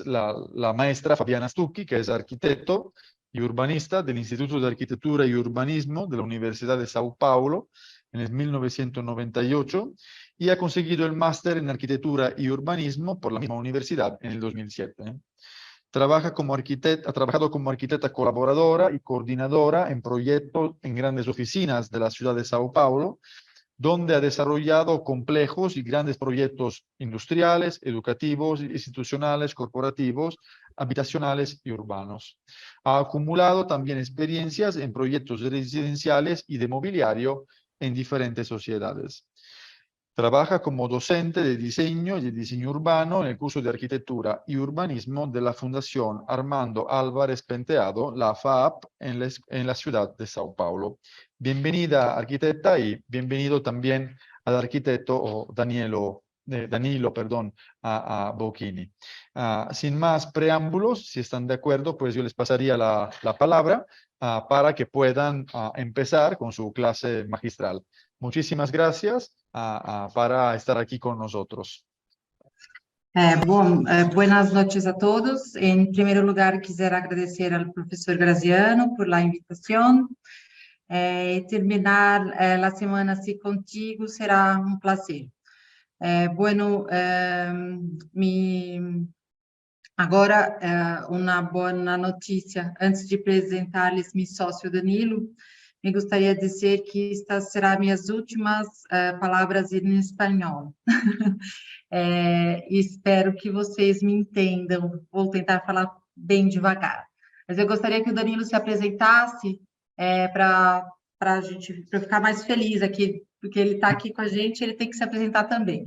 la maestra Fabiana Stucchi, que es arquitecto y urbanista del Instituto de Arquitectura y Urbanismo de la Universidad de Sao Paulo en el 1998 y ha conseguido el máster en Arquitectura y Urbanismo por la misma universidad en el 2007. Ha trabajado como arquitecta colaboradora y coordinadora en proyectos en grandes oficinas de la ciudad de Sao Paulo, donde ha desarrollado complejos y grandes proyectos industriales, educativos, institucionales, corporativos, habitacionales y urbanos. Ha acumulado también experiencias en proyectos residenciales y de mobiliario en diferentes sociedades. Trabaja como docente de diseño y de diseño urbano en el curso de Arquitectura y Urbanismo de la Fundación Armando Álvarez Penteado, la FAAP, en la ciudad de Sao Paulo. Bienvenida, arquitecta, y bienvenido también al arquitecto Danilo, a Bocchini. Sin más preámbulos, si están de acuerdo, pues yo les pasaría la palabra para que puedan empezar con su clase magistral. Muchísimas gracias para estar aquí con nosotros. Buenas noches a todos. En primer lugar, quisiera agradecer al profesor Graziano por la invitación. Terminar la semana así contigo será un placer. Agora, uma boa notícia. Antes de apresentar-lhes meu sócio Danilo, me gostaria de dizer que estas serão minhas últimas palavras em espanhol. Espero que vocês me entendam. Vou tentar falar bem devagar. Mas eu gostaria que o Danilo se apresentasse para eu ficar mais feliz aqui, porque ele está aqui com a gente, ele tem que se apresentar também.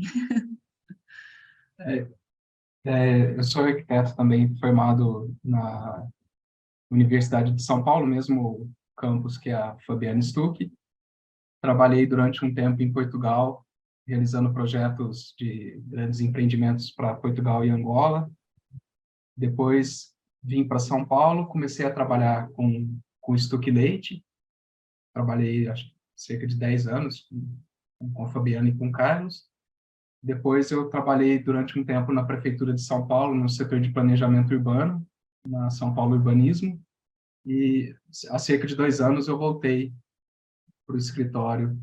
Eu sou arquiteto também, formado na Universidade de São Paulo, mesmo campus que é a Fabiana Stucchi. Trabalhei durante um tempo em Portugal, realizando projetos de grandes empreendimentos para Portugal e Angola. Depois vim para São Paulo, comecei a trabalhar com Stucchi Leite. Trabalhei acho, cerca de 10 anos com a Fabiana e com o Carlos. Depois eu trabalhei durante um tempo na Prefeitura de São Paulo, no setor de planejamento urbano, na São Paulo Urbanismo, e há cerca de 2 anos eu voltei para o escritório,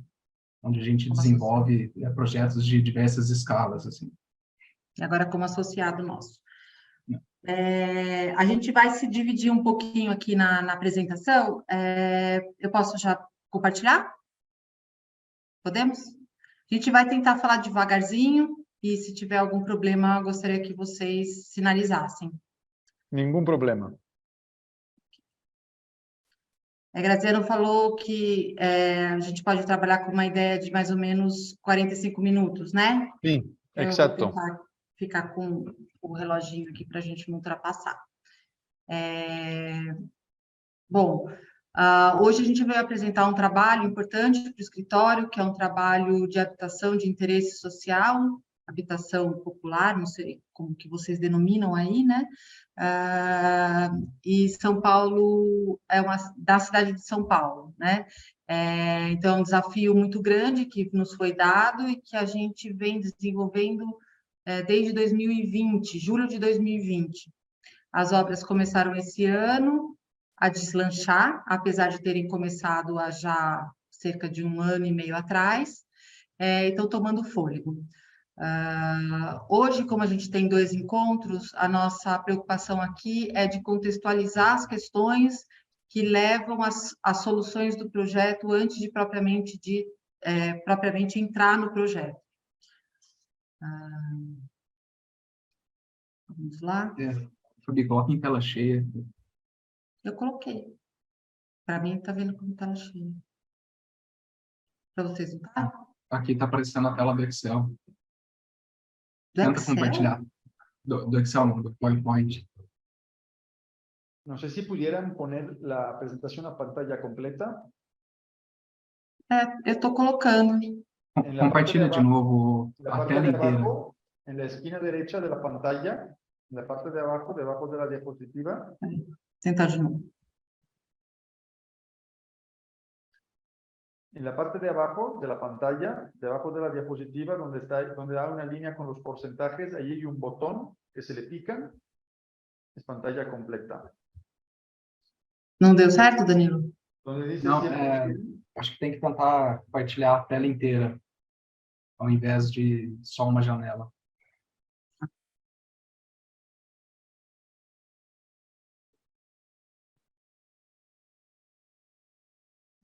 onde a gente desenvolve projetos de diversas escalas. Assim. E agora como associado nosso. A gente vai se dividir um pouquinho aqui na apresentação. Eu posso já compartilhar? Podemos? A gente vai tentar falar devagarzinho e, se tiver algum problema, eu gostaria que vocês sinalizassem. Nenhum problema. Graziano falou que a gente pode trabalhar com uma ideia de mais ou menos 45 minutos, né? Sim, exato. Eu vou tentar ficar com o reloginho aqui para a gente não ultrapassar. Hoje a gente vai apresentar um trabalho importante para o escritório, que é um trabalho de habitação de interesse social, habitação popular, não sei como que vocês denominam aí, né? E São Paulo é da cidade de São Paulo, né? Então, é um desafio muito grande que nos foi dado e que a gente vem desenvolvendo desde 2020, julho de 2020. As obras começaram esse ano a deslanchar, apesar de terem começado há já cerca de 1 ano e meio atrás, e estão tomando fôlego. Hoje, como a gente tem 2 encontros, a nossa preocupação aqui é de contextualizar as questões que levam às soluções do projeto antes de propriamente entrar no projeto. Vamos lá. Fabi, coloca em tela cheia. Eu coloquei. Para mim, está vendo como tela cheia. Para vocês, não tá? Aqui está aparecendo a tela do Excel. Do Tenta Excel? compartilhar. Do Excel, não, do PowerPoint. No sé si pudieran poner la presentación a pantalla completa. Eu estou colocando. Compartilha de novo a tela inteira. En la esquina derecha de la pantalla, en la parte de abajo, debajo de la diapositiva. Tentar de novo. En la parte de abajo de la pantalla, debajo de la diapositiva, donde hay una línea con los porcentajes, ahí hay un botón que se le pican pantalla completa. Não deu certo, Danilo? Donde dice Não, siempre- acho que tem que tentar compartilhar a tela inteira, ao invés de só uma janela.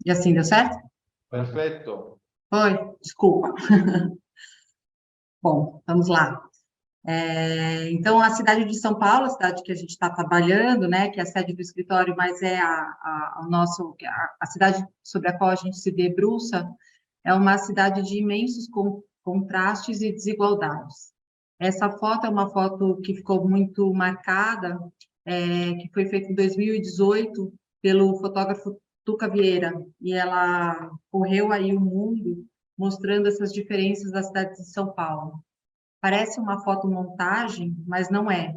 E assim, deu certo? Perfecto. Oi, desculpa. Bom, vamos lá. Então, a cidade de São Paulo, a cidade que a gente está trabalhando, né, que é a sede do escritório, mas é a cidade sobre a qual a gente se debruça, é uma cidade de imensos contrastes e desigualdades. Essa foto é uma foto que ficou muito marcada, que foi feita em 2018 pelo fotógrafo Tuca Vieira, e ela correu aí o mundo mostrando essas diferenças da cidade de São Paulo. Parece uma fotomontagem, mas não é.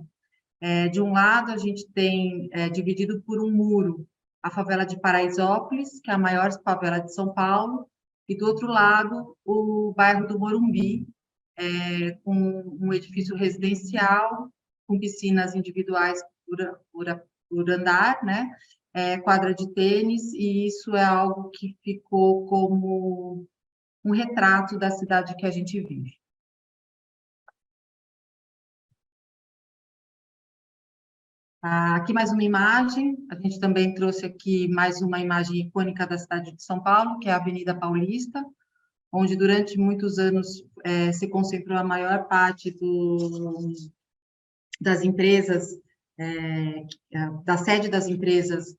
De um lado, a gente tem, dividido por um muro, a favela de Paraisópolis, que é a maior favela de São Paulo, e do outro lado, o bairro do Morumbi, com um edifício residencial, com piscinas individuais por andar, né? Quadra de tênis, e isso é algo que ficou como um retrato da cidade que a gente vive. Aqui mais uma imagem, a gente também trouxe aqui mais uma imagem icônica da cidade de São Paulo, que é a Avenida Paulista, onde durante muitos anos se concentrou a maior parte das empresas, da sede das empresas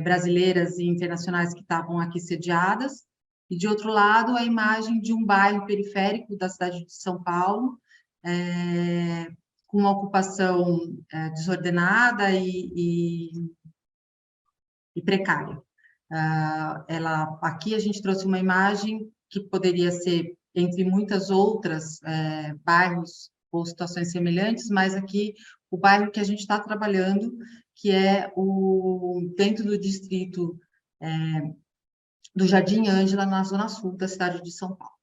brasileiras e internacionais que estavam aqui sediadas, e de outro lado a imagem de um bairro periférico da cidade de São Paulo, com uma ocupação desordenada e precária. Aqui a gente trouxe uma imagem que poderia ser, entre muitas outras, bairros ou situações semelhantes, mas aqui o bairro que a gente está trabalhando, que é dentro do distrito do Jardim Ângela, na zona sul da cidade de São Paulo.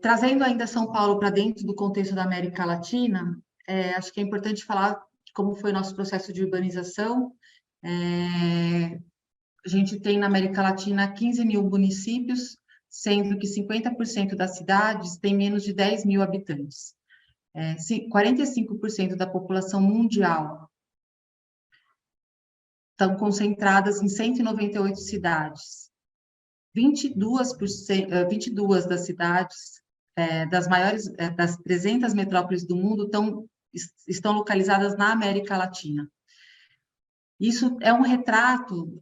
Trazendo ainda São Paulo para dentro do contexto da América Latina, acho que é importante falar de como foi o nosso processo de urbanização. A gente tem na América Latina 15 mil municípios, sendo que 50% das cidades têm menos de 10 mil habitantes. 45% da população mundial estão concentradas em 198 cidades. 22 das cidades, das 300 metrópoles do mundo, estão localizadas na América Latina. Isso é um retrato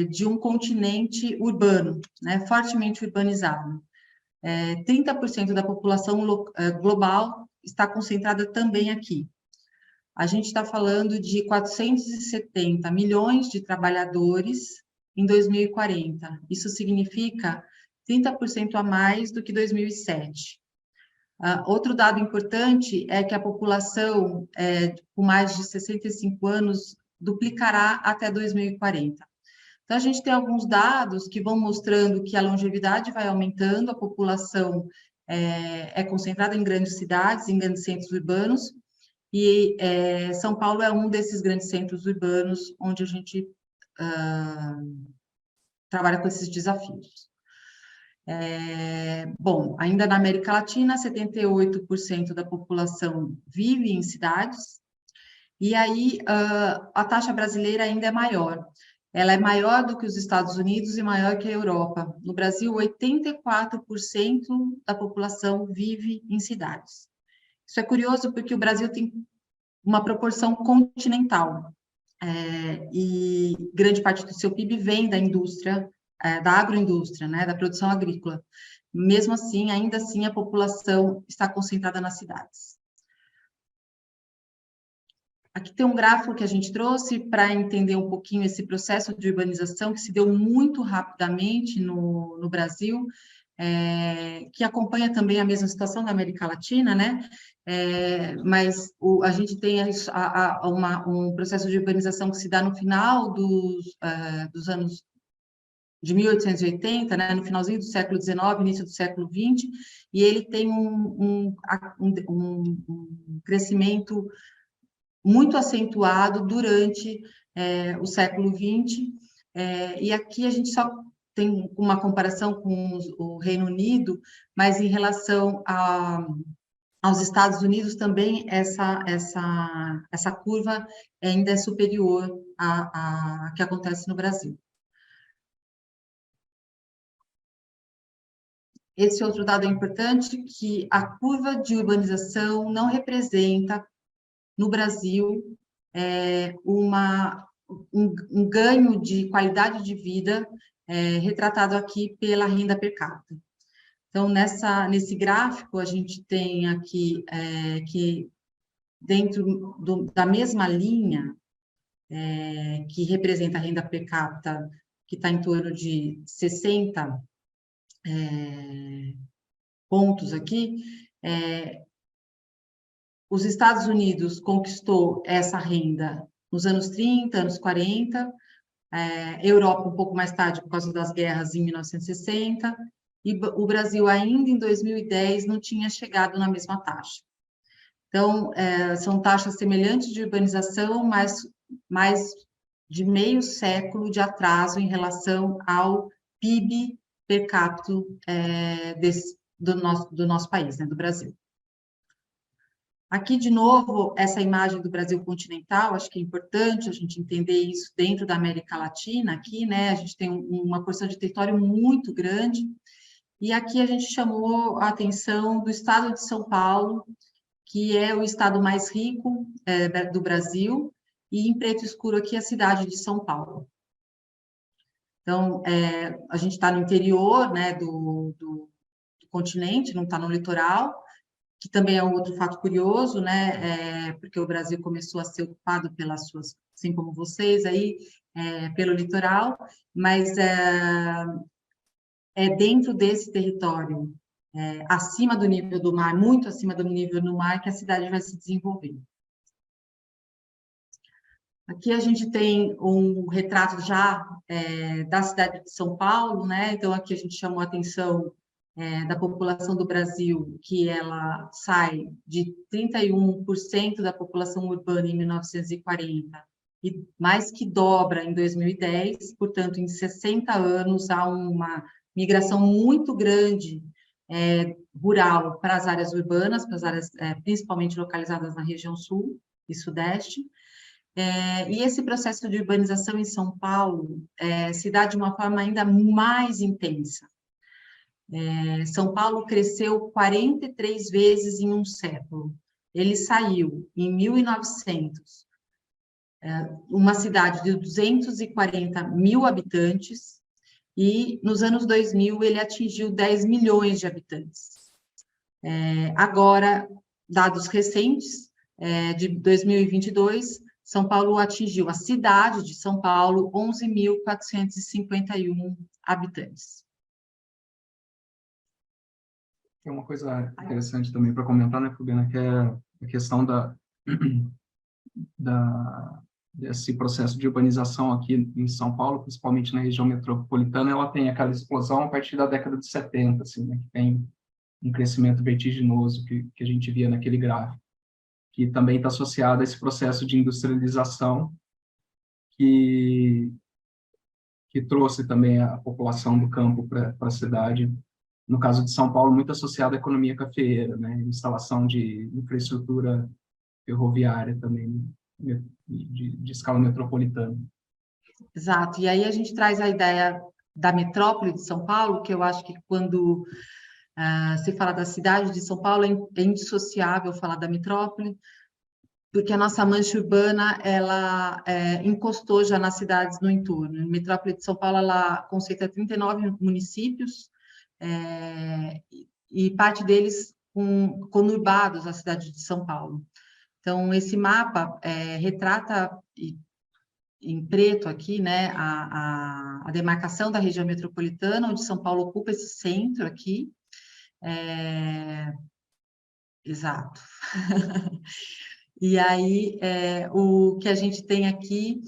de um continente urbano, né, fortemente urbanizado. 30% da população global está concentrada também aqui. A gente está falando de 470 milhões de trabalhadores em 2040. Isso significa 30% a mais do que 2007. Outro dado importante é que a população com mais de 65 anos duplicará até 2040. Então, a gente tem alguns dados que vão mostrando que a longevidade vai aumentando, a população é concentrada em grandes cidades, em grandes centros urbanos, e São Paulo é um desses grandes centros urbanos onde a gente trabalha com esses desafios. Bom, ainda na América Latina, 78% da população vive em cidades, e aí a taxa brasileira ainda é maior. Ela é maior do que os Estados Unidos e maior que a Europa. No Brasil, 84% da população vive em cidades. Isso é curioso porque o Brasil tem uma proporção continental, e grande parte do seu PIB vem da indústria, da agroindústria, né, da produção agrícola. Mesmo assim, ainda assim, a população está concentrada nas cidades. Aqui tem um gráfico que a gente trouxe para entender um pouquinho esse processo de urbanização que se deu muito rapidamente no Brasil, que acompanha também a mesma situação da América Latina, né? Mas a gente tem um processo de urbanização que se dá no final dos anos de 1880, né, no finalzinho do século XIX, início do século XX, e ele tem um crescimento muito acentuado durante o século XX, e aqui a gente só tem uma comparação com o Reino Unido, mas em relação aos Estados Unidos também essa curva ainda é superior à que acontece no Brasil. Esse outro dado é importante, que a curva de urbanização não representa, no Brasil, um ganho de qualidade de vida retratado aqui pela renda per capita. Então, nesse gráfico, a gente tem aqui que dentro da mesma linha, que representa a renda per capita, que está em torno de 60 pontos aqui, os Estados Unidos conquistou essa renda nos anos 30, anos 40, Europa um pouco mais tarde por causa das guerras em 1960, e o Brasil ainda em 2010 não tinha chegado na mesma taxa. Então, são taxas semelhantes de urbanização, mas mais de meio século de atraso em relação ao PIB per capita do nosso país, né, do Brasil. Aqui, de novo, essa imagem do Brasil continental, acho que é importante a gente entender isso dentro da América Latina, aqui, né, a gente tem uma porção de território muito grande, e aqui a gente chamou a atenção do estado de São Paulo, que é o estado mais rico do Brasil, e em preto escuro aqui a cidade de São Paulo. Então, a gente está no interior, né, do continente, não está no litoral, que também é um outro fato curioso, né, porque o Brasil começou a ser ocupado pelas suas, assim como vocês aí, pelo litoral, mas dentro desse território, acima do nível do mar, muito acima do nível do mar, que a cidade vai se desenvolver. Aqui a gente tem um retrato já da cidade de São Paulo, né? Então aqui a gente chamou a atenção da população do Brasil, que ela sai de 31% da população urbana em 1940 e mais que dobra em 2010, portanto, em 60 anos há uma migração muito grande rural para as áreas urbanas, para as áreas principalmente localizadas na região sul e sudeste. E esse processo de urbanização em São Paulo se dá de uma forma ainda mais intensa. São Paulo cresceu 43 vezes em um século. Ele saiu em 1900, uma cidade de 240 mil habitantes, e nos anos 2000 ele atingiu 10 milhões de habitantes. Agora, dados recentes, de 2022, São Paulo atingiu, a cidade de São Paulo, 11.451 habitantes. Tem uma coisa interessante também para comentar, né, Fabiana, que é a questão desse processo de urbanização aqui em São Paulo, principalmente na região metropolitana. Ela tem aquela explosão a partir da década de 70, assim, né, que tem um crescimento vertiginoso que a gente via naquele gráfico, que também está associado a esse processo de industrialização que trouxe também a população do campo para a cidade. No caso de São Paulo, muito associado à economia cafeeira, né? Instalação de infraestrutura ferroviária também, de escala metropolitana. Exato, e aí a gente traz a ideia da metrópole de São Paulo, que eu acho que quando se fala da cidade de São Paulo, é indissociável falar da metrópole, porque a nossa mancha urbana, ela encostou já nas cidades no entorno. A metrópole de São Paulo, ela concentra 39 municípios, e parte deles conurbados à cidade de São Paulo. Então, esse mapa retrata, em preto aqui, né, a demarcação da região metropolitana, onde São Paulo ocupa esse centro aqui. Exato. E aí, o que a gente tem aqui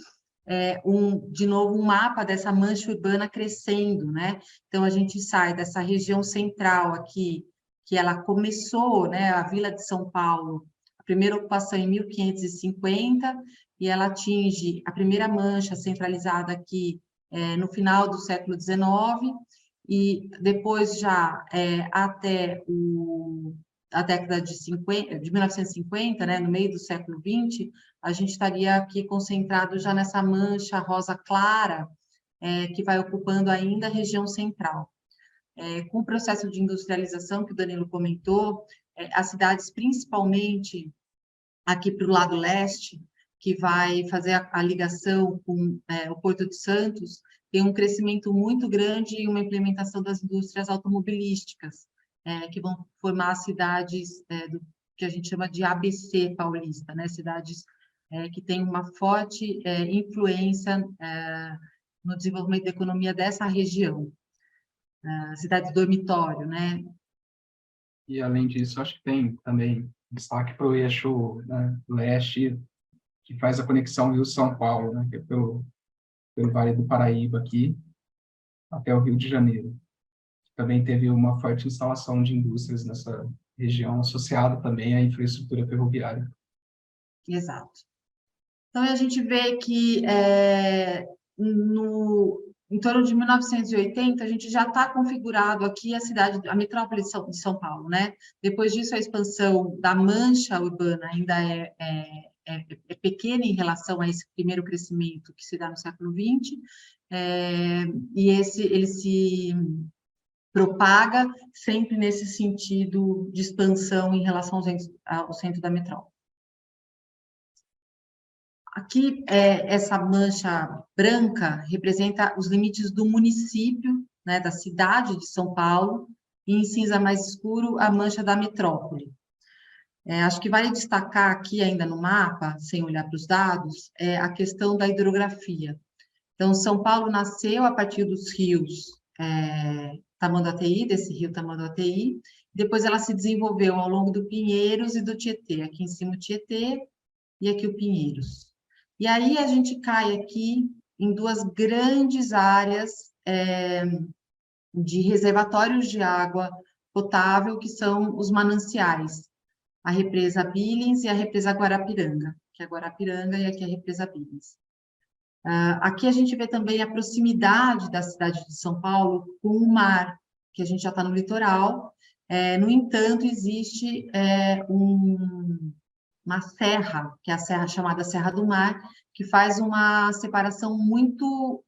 de novo, um mapa dessa mancha urbana crescendo, né? Então, a gente sai dessa região central aqui, que ela começou, né, a Vila de São Paulo, a primeira ocupação em 1550, e ela atinge a primeira mancha centralizada aqui no final do século XIX, e depois já até a década de 1950, né, no meio do século XX, a gente estaria aqui concentrado já nessa mancha rosa clara, que vai ocupando ainda a região central. Com o processo de industrialização que o Danilo comentou, as cidades, principalmente aqui para o lado leste, que vai fazer a ligação com o Porto de Santos, tem um crescimento muito grande e uma implementação das indústrias automobilísticas, que vão formar as cidades do que a gente chama de ABC paulista, né? Cidades que têm uma forte influência no desenvolvimento da economia dessa região. Cidades dormitório, né? E, além disso, acho que tem também destaque para o eixo, né, leste, que faz a conexão Rio-São Paulo, né, que é pelo Vale do Paraíba aqui, até o Rio de Janeiro. Também teve uma forte instalação de indústrias nessa região, associada também à infraestrutura ferroviária. Exato. Então, a gente vê que em torno de 1980, a gente já está configurado aqui a metrópole de São Paulo, né? Depois disso, a expansão da mancha urbana ainda é pequena em relação a esse primeiro crescimento que se dá no século XX, e ele se propaga sempre nesse sentido de expansão em relação ao centro da metrópole. Aqui, essa mancha branca representa os limites do município, né, da cidade de São Paulo, e em cinza mais escuro, a mancha da metrópole. Acho que vale destacar aqui ainda no mapa, sem olhar para os dados, a questão da hidrografia. Então, São Paulo nasceu a partir dos rios Tamanduateí, desse rio Tamanduateí, depois ela se desenvolveu ao longo do Pinheiros e do Tietê, aqui em cima o Tietê e aqui o Pinheiros. E aí a gente cai aqui em duas grandes áreas de reservatórios de água potável, que são os mananciais, a represa Billings e a represa Guarapiranga, que é Guarapiranga e aqui a represa Billings. Aqui a gente vê também a proximidade da cidade de São Paulo com o mar, que a gente já está no litoral. No entanto, existe uma serra, que é a serra chamada Serra do Mar, que faz uma separação muito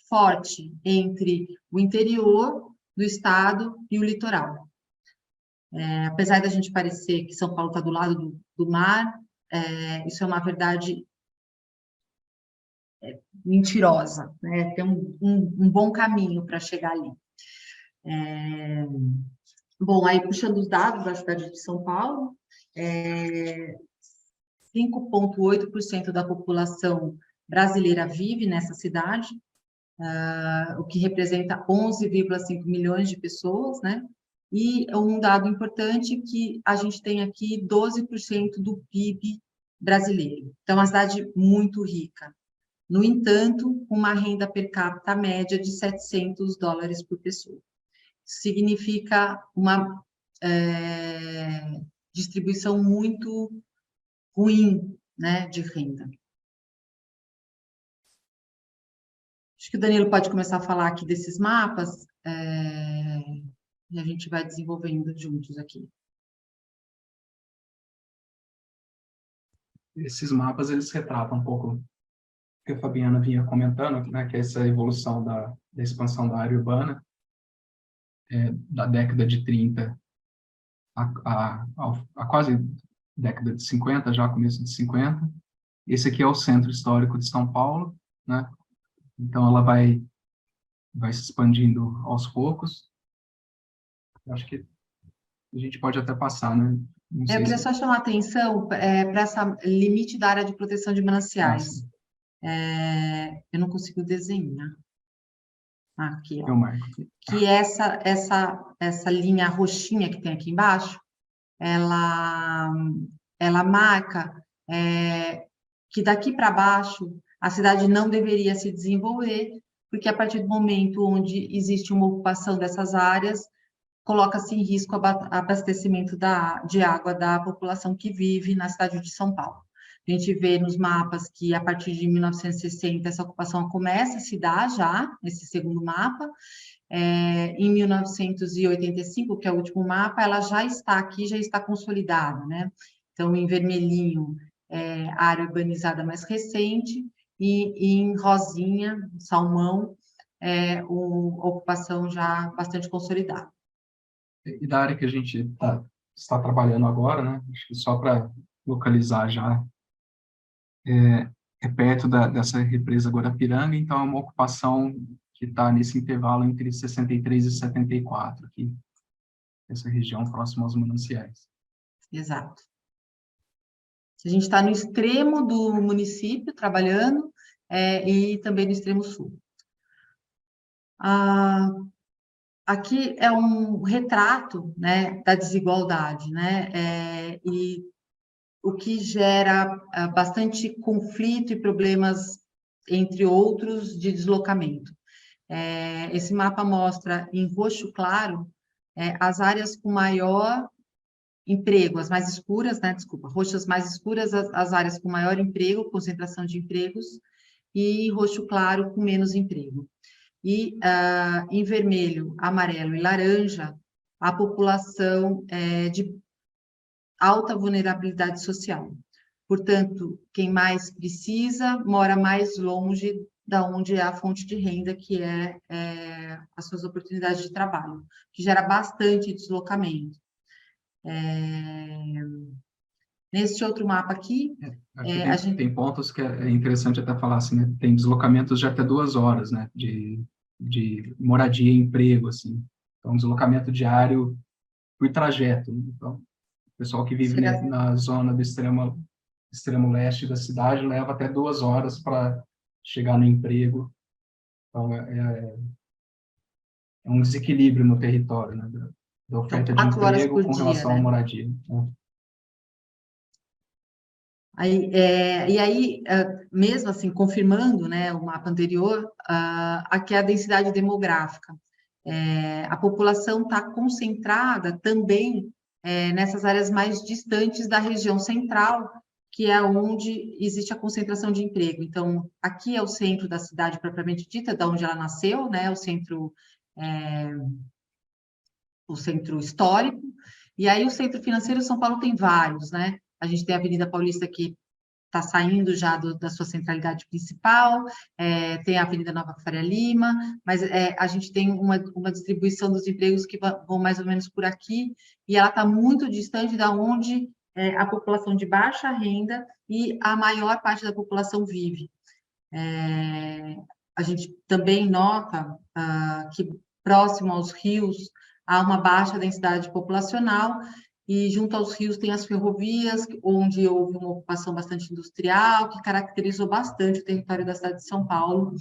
forte entre o interior do estado e o litoral. Apesar da gente parecer que São Paulo está do lado do mar, isso é uma verdade mentirosa, né? Tem um bom caminho para chegar ali. Bom, aí puxando os dados da cidade de São Paulo, 5,8% da população brasileira vive nessa cidade, o que representa 11,5 milhões de pessoas, né? E um dado importante que a gente tem aqui 12% do PIB brasileiro. Então, é uma cidade muito rica. No entanto, uma renda per capita média de $700 por pessoa. Significa uma distribuição muito ruim, né, de renda. Acho que o Danilo pode começar a falar aqui desses mapas, e a gente vai desenvolvendo juntos aqui. Esses mapas, eles retratam um pouco o que a Fabiana vinha comentando, né, que é essa evolução da expansão da área urbana, da década de 30 a quase década de 50, já começo de 50. Esse aqui é o centro histórico de São Paulo, né? Então, ela vai se expandindo aos poucos. Eu acho que a gente pode até passar, né? Eu queria só chamar a atenção para essa limite da área de proteção de mananciais. Eu não consigo desenhar. Aqui, ó. Eu marco. Que essa linha roxinha que tem aqui embaixo, ela marca que daqui para baixo a cidade não deveria se desenvolver, porque a partir do momento onde existe uma ocupação dessas áreas, coloca-se em risco o abastecimento de água da população que vive na cidade de São Paulo. A gente vê nos mapas que, a partir de 1960, essa ocupação começa a se dar já, nesse segundo mapa. Em 1985, que é o último mapa, ela já está aqui, já está consolidada, né? Então, em vermelhinho, a área urbanizada mais recente, e em rosinha, salmão, a ocupação já bastante consolidada. E da área que a gente está trabalhando agora, né? Acho que só para localizar já, é perto dessa represa Guarapiranga, então é uma ocupação que está nesse intervalo entre 63 e 74, aqui, essa região próxima aos mananciais. Exato. A gente está no extremo do município, trabalhando, e também no extremo sul. Aqui é um retrato, né, da desigualdade, né, e o que gera bastante conflito e problemas, entre outros, de deslocamento. Esse mapa mostra, em roxo claro, as áreas com maior emprego, as mais escuras, né, desculpa, roxas mais escuras, as áreas com maior emprego, concentração de empregos, e roxo claro com menos emprego. E em vermelho, amarelo e laranja, a população de alta vulnerabilidade social. Portanto, quem mais precisa mora mais longe da onde é a fonte de renda, que as suas oportunidades de trabalho, que gera bastante deslocamento. Neste outro mapa aqui, a gente tem pontos que é interessante até falar assim, né? Tem deslocamentos de até 2 horas, né? De moradia e emprego, assim. Então, deslocamento diário por trajeto. Então, o pessoal que vive na zona do extremo leste da cidade leva até 2 horas para chegar no emprego. Então, é um desequilíbrio no território, né? Da oferta de emprego com relação à moradia. Né? E aí, mesmo assim, confirmando, né, o mapa anterior, aqui é a densidade demográfica. A população está concentrada também nessas áreas mais distantes da região central, que é onde existe a concentração de emprego. Então, aqui é o centro da cidade propriamente dita, da onde ela nasceu, né, o centro histórico, e aí o centro financeiro São Paulo tem vários, né? A gente tem a Avenida Paulista, que está saindo já da sua centralidade principal, tem a Avenida Nova Faria Lima, mas a gente tem uma distribuição dos empregos que vão mais ou menos por aqui, e ela está muito distante da onde a população de baixa renda e a maior parte da população vive. A gente também nota que próximo aos rios há uma baixa densidade populacional, e junto aos rios tem as ferrovias, onde houve uma ocupação bastante industrial, que caracterizou bastante o território da cidade de São Paulo,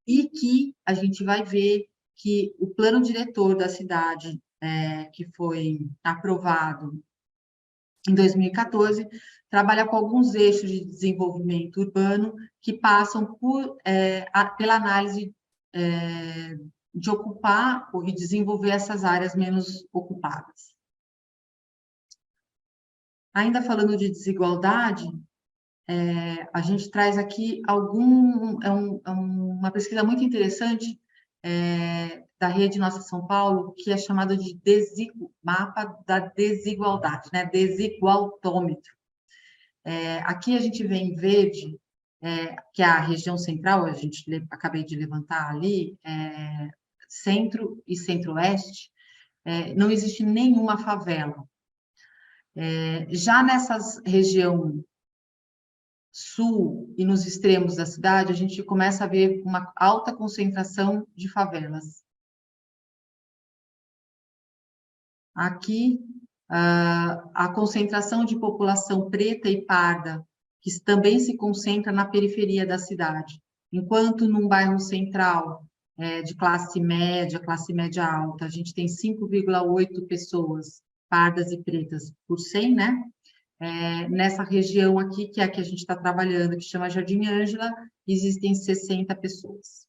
e que a gente vai ver que o plano diretor da cidade, que foi aprovado em 2014, trabalha com alguns eixos de desenvolvimento urbano que passam pela análise de ocupar e desenvolver essas áreas menos ocupadas. Ainda falando de desigualdade, a gente traz aqui uma pesquisa muito interessante da Rede Nossa São Paulo, que é chamada de Mapa da Desigualdade, né? Desigualtômetro. Aqui a gente vê em verde, que é a região central, acabei de levantar ali, centro e centro-oeste, não existe nenhuma favela. Já nessas região sul e nos extremos da cidade, a gente começa a ver uma alta concentração de favelas. Aqui, a concentração de população preta e parda, que também se concentra na periferia da cidade, enquanto num bairro central de classe média alta, a gente tem 5,8 pessoas pardas e pretas por 100, né? Nessa região aqui, que é a que a gente está trabalhando, que chama Jardim Ângela, existem 60 pessoas.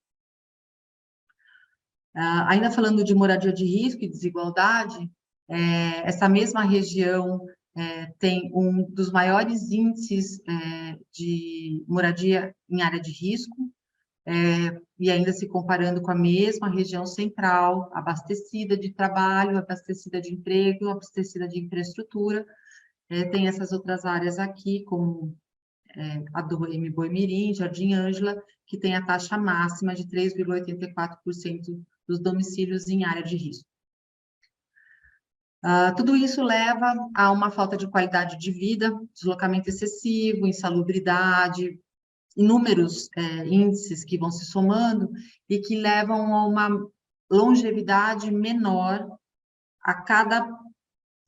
Ainda falando de moradia de risco e desigualdade, essa mesma região tem um dos maiores índices de moradia em área de risco, e ainda se comparando com a mesma região central, abastecida de trabalho, abastecida de emprego, abastecida de infraestrutura. Tem essas outras áreas aqui, como a do Boi-Mirim, Jardim Ângela, que tem a taxa máxima de 3,84% dos domicílios em área de risco. Tudo isso leva a uma falta de qualidade de vida, deslocamento excessivo, insalubridade, inúmeros índices que vão se somando e que levam a uma longevidade menor a cada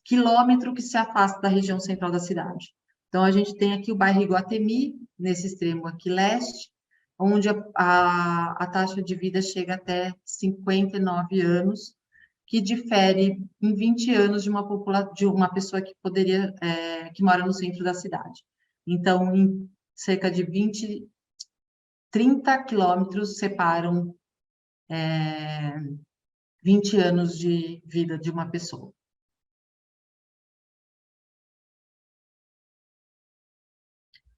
quilômetro que se afasta da região central da cidade. Então, a gente tem aqui o bairro Iguatemi, nesse extremo aqui leste, onde a taxa de vida chega até 59 anos, que difere em 20 anos de uma pessoa que poderia, que mora no centro da cidade. Então, em cerca de 30 quilômetros separam 20 anos de vida de uma pessoa.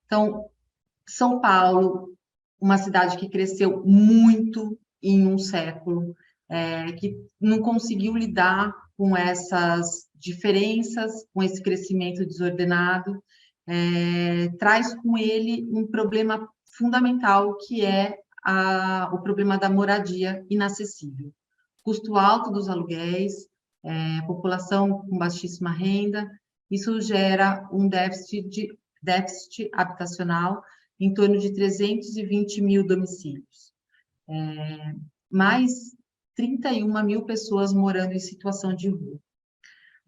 Então, São Paulo, uma cidade que cresceu muito em um século, que não conseguiu lidar com essas diferenças, com esse crescimento desordenado, traz com ele um problema fundamental, que é o problema da moradia inacessível. Custo alto dos aluguéis, população com baixíssima renda, isso gera um déficit habitacional em torno de 320 mil domicílios. Mais 31 mil pessoas morando em situação de rua.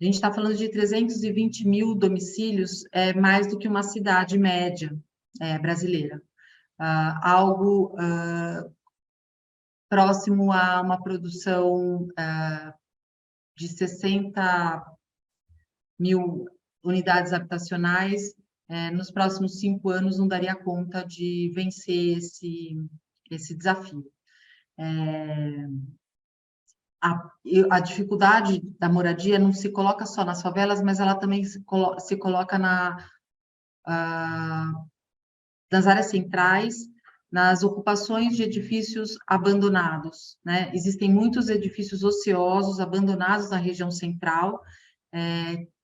A gente está falando de 320 mil domicílios, mais do que uma cidade média brasileira. Algo próximo a uma produção de 60 mil unidades habitacionais, nos próximos 5 anos não daria conta de vencer esse desafio. A dificuldade da moradia não se coloca só nas favelas, mas ela também se coloca nas áreas centrais, nas ocupações de edifícios abandonados, né? Existem muitos edifícios ociosos, abandonados na região central,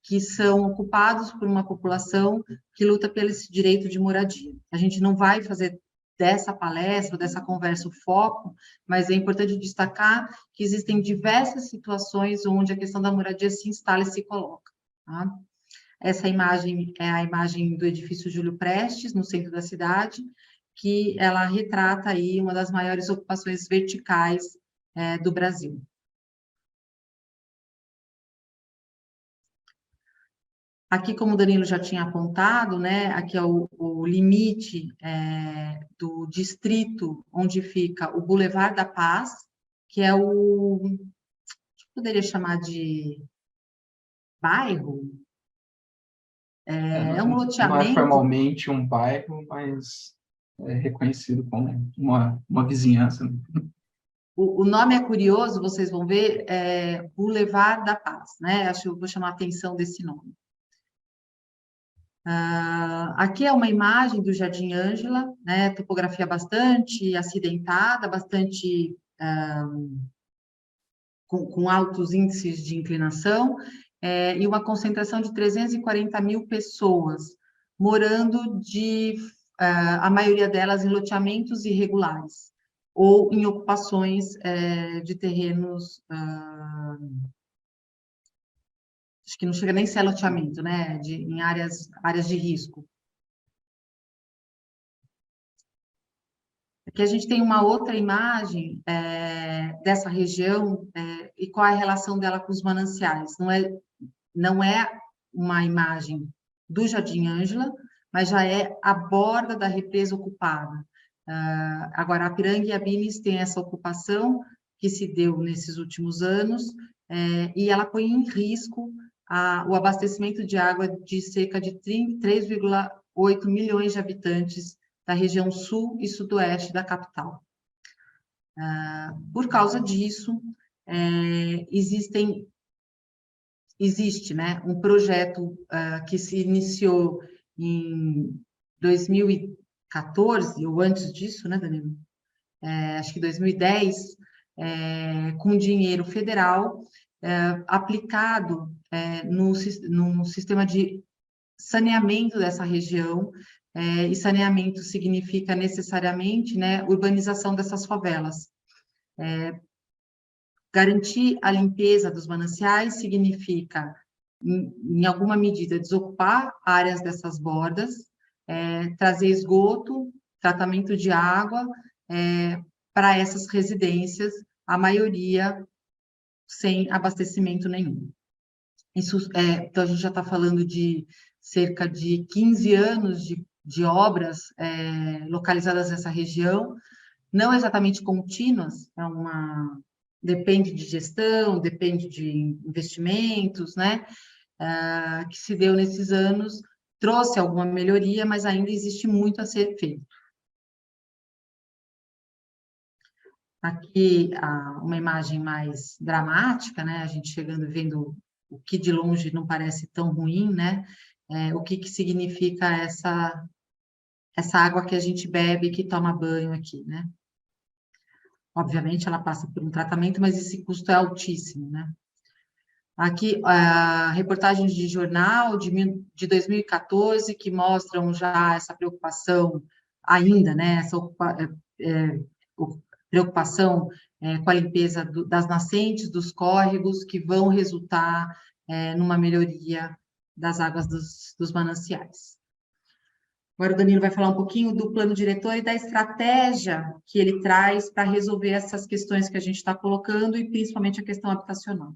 que são ocupados por uma população que luta pelo esse direito de moradia. A gente não vai fazer dessa palestra, dessa conversa, o foco, mas é importante destacar que existem diversas situações onde a questão da moradia se instala e se coloca. Tá? Essa imagem é a imagem do edifício Júlio Prestes, no centro da cidade, que ela retrata aí uma das maiores ocupações verticais do Brasil. Aqui, como o Danilo já tinha apontado, né, aqui é o limite do distrito onde fica o Boulevard da Paz, que é poderia chamar de bairro? É um loteamento. Não é formalmente um bairro, mas é reconhecido como uma vizinhança. O nome é curioso, vocês vão ver, Boulevard da Paz, né? Acho que eu vou chamar a atenção desse nome. Aqui é uma imagem do Jardim Ângela, né? Topografia bastante acidentada, bastante com altos índices de inclinação, e uma concentração de 340 mil pessoas, morando a maioria delas em loteamentos irregulares, ou em ocupações de terrenos, acho que não chega nem a ser loteamento, né, em áreas de risco. Aqui a gente tem uma outra imagem dessa região, e qual é a relação dela com os mananciais. Não é uma imagem do Jardim Ângela, mas já é a borda da represa ocupada. Agora, a Piranga e a Bines têm essa ocupação que se deu nesses últimos anos, e ela põe em risco o abastecimento de água de cerca de 3,8 milhões de habitantes da região sul e sudoeste da capital. Por causa disso, existe, né, um projeto que se iniciou em 2014, ou antes disso, né, Danilo? Acho que 2010, com dinheiro federal aplicado no sistema de saneamento dessa região, e saneamento significa necessariamente, né, urbanização dessas favelas. Garantir a limpeza dos mananciais significa, em alguma medida, desocupar áreas dessas bordas, trazer esgoto, tratamento de água para essas residências, a maioria sem abastecimento nenhum. Então, a gente já está falando de cerca de 15 anos de obras localizadas nessa região, não exatamente contínuas, depende de gestão, depende de investimentos, né, que se deu nesses anos, trouxe alguma melhoria, mas ainda existe muito a ser feito. Aqui, uma imagem mais dramática, né, a gente chegando e vendo o que de longe não parece tão ruim, né, o que significa essa água que a gente bebe, que toma banho aqui, né. Obviamente, ela passa por um tratamento, mas esse custo é altíssimo, né. Aqui, reportagens de jornal de 2014, que mostram já essa preocupação ainda, né, essa preocupação com a limpeza das nascentes, dos córregos, que vão resultar numa melhoria das águas dos mananciais. Agora o Danilo vai falar um pouquinho do plano diretor e da estratégia que ele traz para resolver essas questões que a gente está colocando, e principalmente a questão habitacional.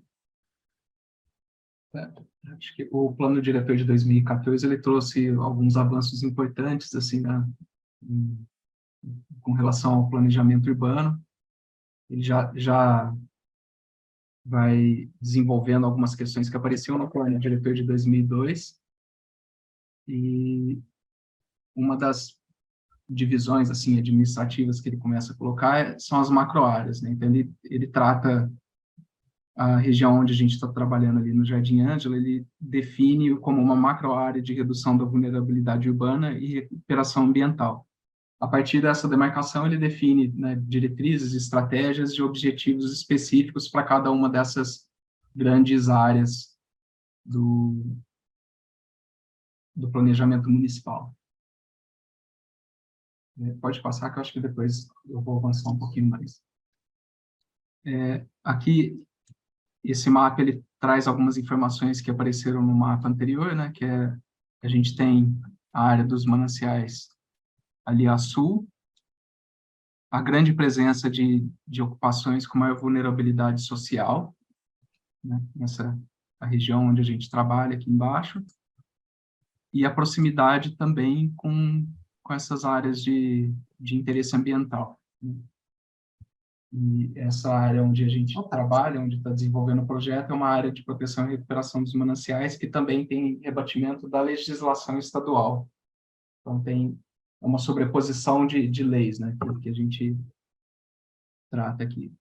Acho que o plano diretor de 2014 ele trouxe alguns avanços importantes assim, com relação ao planejamento urbano. Ele já vai desenvolvendo algumas questões que apareciam no plano diretor de 2002, e uma das divisões assim administrativas que ele começa a colocar são as macroáreas, né? Então ele trata a região onde a gente está trabalhando ali no Jardim Ângela, ele define como uma macroárea de redução da vulnerabilidade urbana e recuperação ambiental. A partir dessa demarcação, ele define, né, diretrizes, estratégias e objetivos específicos para cada uma dessas grandes áreas do planejamento municipal. Pode passar, que eu acho que depois eu vou avançar um pouquinho mais. Aqui, esse mapa ele traz algumas informações que apareceram no mapa anterior, né, que a gente tem a área dos mananciais ali a sul, a grande presença de ocupações com maior vulnerabilidade social, né, a região onde a gente trabalha aqui embaixo, e a proximidade também com essas áreas de interesse ambiental, né? E essa área onde a gente trabalha, onde está desenvolvendo o projeto, é uma área de proteção e recuperação dos mananciais, que também tem rebatimento da legislação estadual. Então, tem uma sobreposição de leis, né, que a gente trata aqui.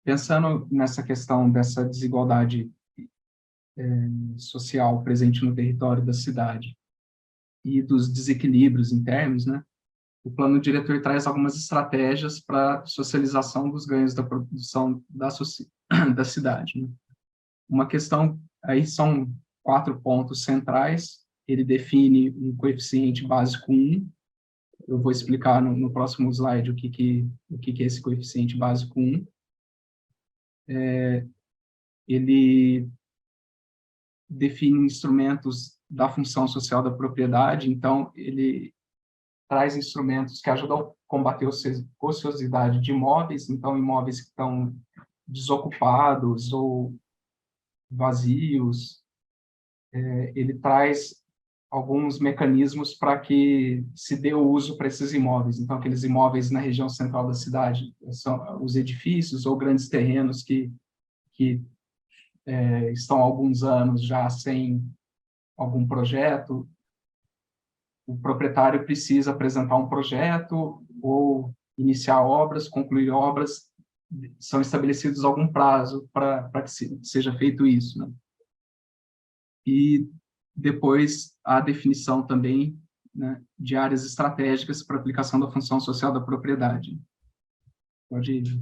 Pensando nessa questão dessa desigualdade social presente no território da cidade e dos desequilíbrios internos, né, o plano diretor traz algumas estratégias para socialização dos ganhos da produção da cidade, né? Uma questão, aí são 4 pontos centrais. Ele define um coeficiente básico 1. Eu vou explicar no próximo slide o que é esse coeficiente básico 1. Ele define instrumentos da função social da propriedade, então ele traz instrumentos que ajudam a combater a ociosidade de imóveis, então imóveis que estão desocupados ou vazios. Ele traz alguns mecanismos para que se dê o uso para esses imóveis. Então, aqueles imóveis na região central da cidade, são os edifícios ou grandes terrenos que estão há alguns anos já sem algum projeto. O proprietário precisa apresentar um projeto ou iniciar obras, concluir obras, são estabelecidos algum prazo para que seja feito isso, né? E depois a definição também, né, de áreas estratégicas para aplicação da função social da propriedade. Pode ir.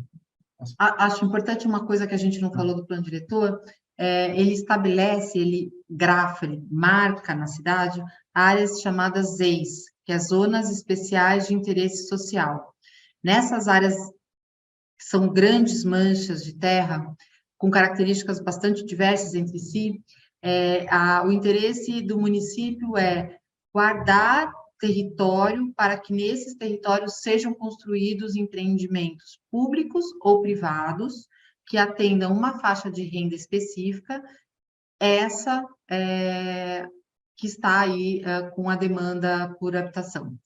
Acho importante uma coisa que a gente não falou do plano diretor, ele estabelece, ele grafa, ele marca na cidade áreas chamadas ZEIS, que é Zonas Especiais de Interesse Social. Nessas áreas, que são grandes manchas de terra, com características bastante diversas entre si, o interesse do município é guardar território para que nesses territórios sejam construídos empreendimentos públicos ou privados que atendam uma faixa de renda específica, essa que está aí com a demanda por habitação.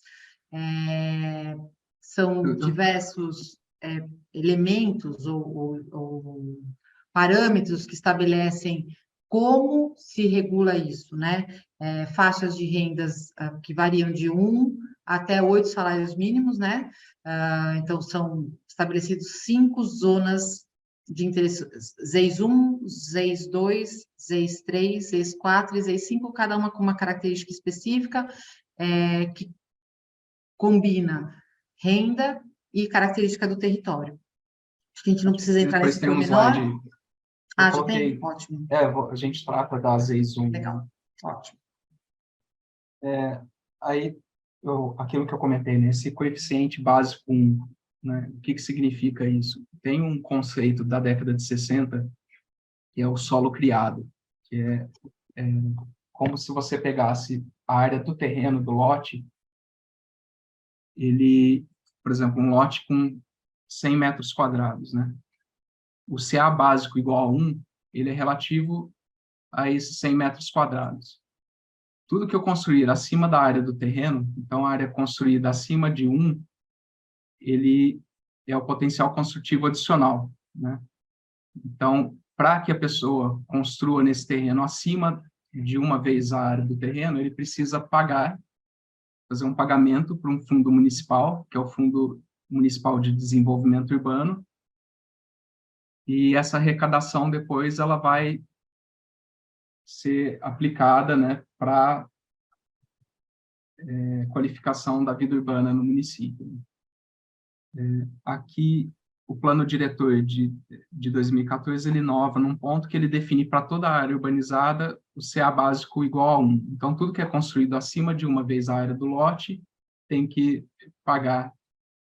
São diversos elementos ou parâmetros que estabelecem como se regula isso, né? Faixas de rendas que variam de 1 até 8 salários mínimos, né? Então, são estabelecidos 5 zonas de interesse, ZEIS 1, ZEIS 2, ZEIS 3, ZEIS 4 e ZEIS 5, cada uma com uma característica específica que combina renda e característica do território. Acho que a gente não precisa entrar nesse pormenor. Já tem? Ótimo. A gente trata da ZEIS 1. Legal, ótimo. Aí, aquilo que eu comentei, né, esse coeficiente básico 1, né, o que significa isso? Tem um conceito da década de 60, que é o solo criado, que é como se você pegasse a área do terreno, do lote, ele, por exemplo, um lote com 100 metros quadrados, né? O CA básico igual a 1, ele é relativo a esses 100 metros quadrados. Tudo que eu construir acima da área do terreno, então a área construída acima de 1, ele é o potencial construtivo adicional, né? Então, para que a pessoa construa nesse terreno acima de uma vez a área do terreno, ele precisa fazer um pagamento para um fundo municipal, que é o Fundo Municipal de Desenvolvimento Urbano, e essa arrecadação depois ela vai ser aplicada, né, para qualificação da vida urbana no município. Aqui, o plano diretor de 2014, ele inova num ponto que ele define para toda a área urbanizada o CA básico igual a 1. Então, tudo que é construído acima de uma vez a área do lote tem que pagar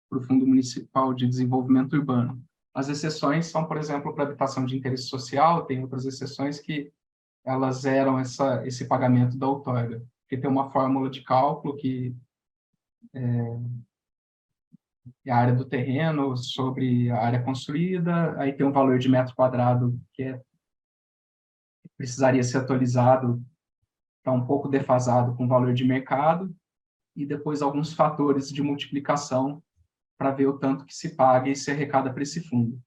para o Fundo Municipal de Desenvolvimento Urbano. As exceções são, por exemplo, para habitação de interesse social, tem outras exceções que elas zeram esse pagamento da outorga, porque tem uma fórmula de cálculo que é a área do terreno sobre a área construída, aí tem um valor de metro quadrado que precisaria ser atualizado, está um pouco defasado com o valor de mercado, e depois alguns fatores de multiplicação para ver o tanto que se paga e se arrecada para esse fundo.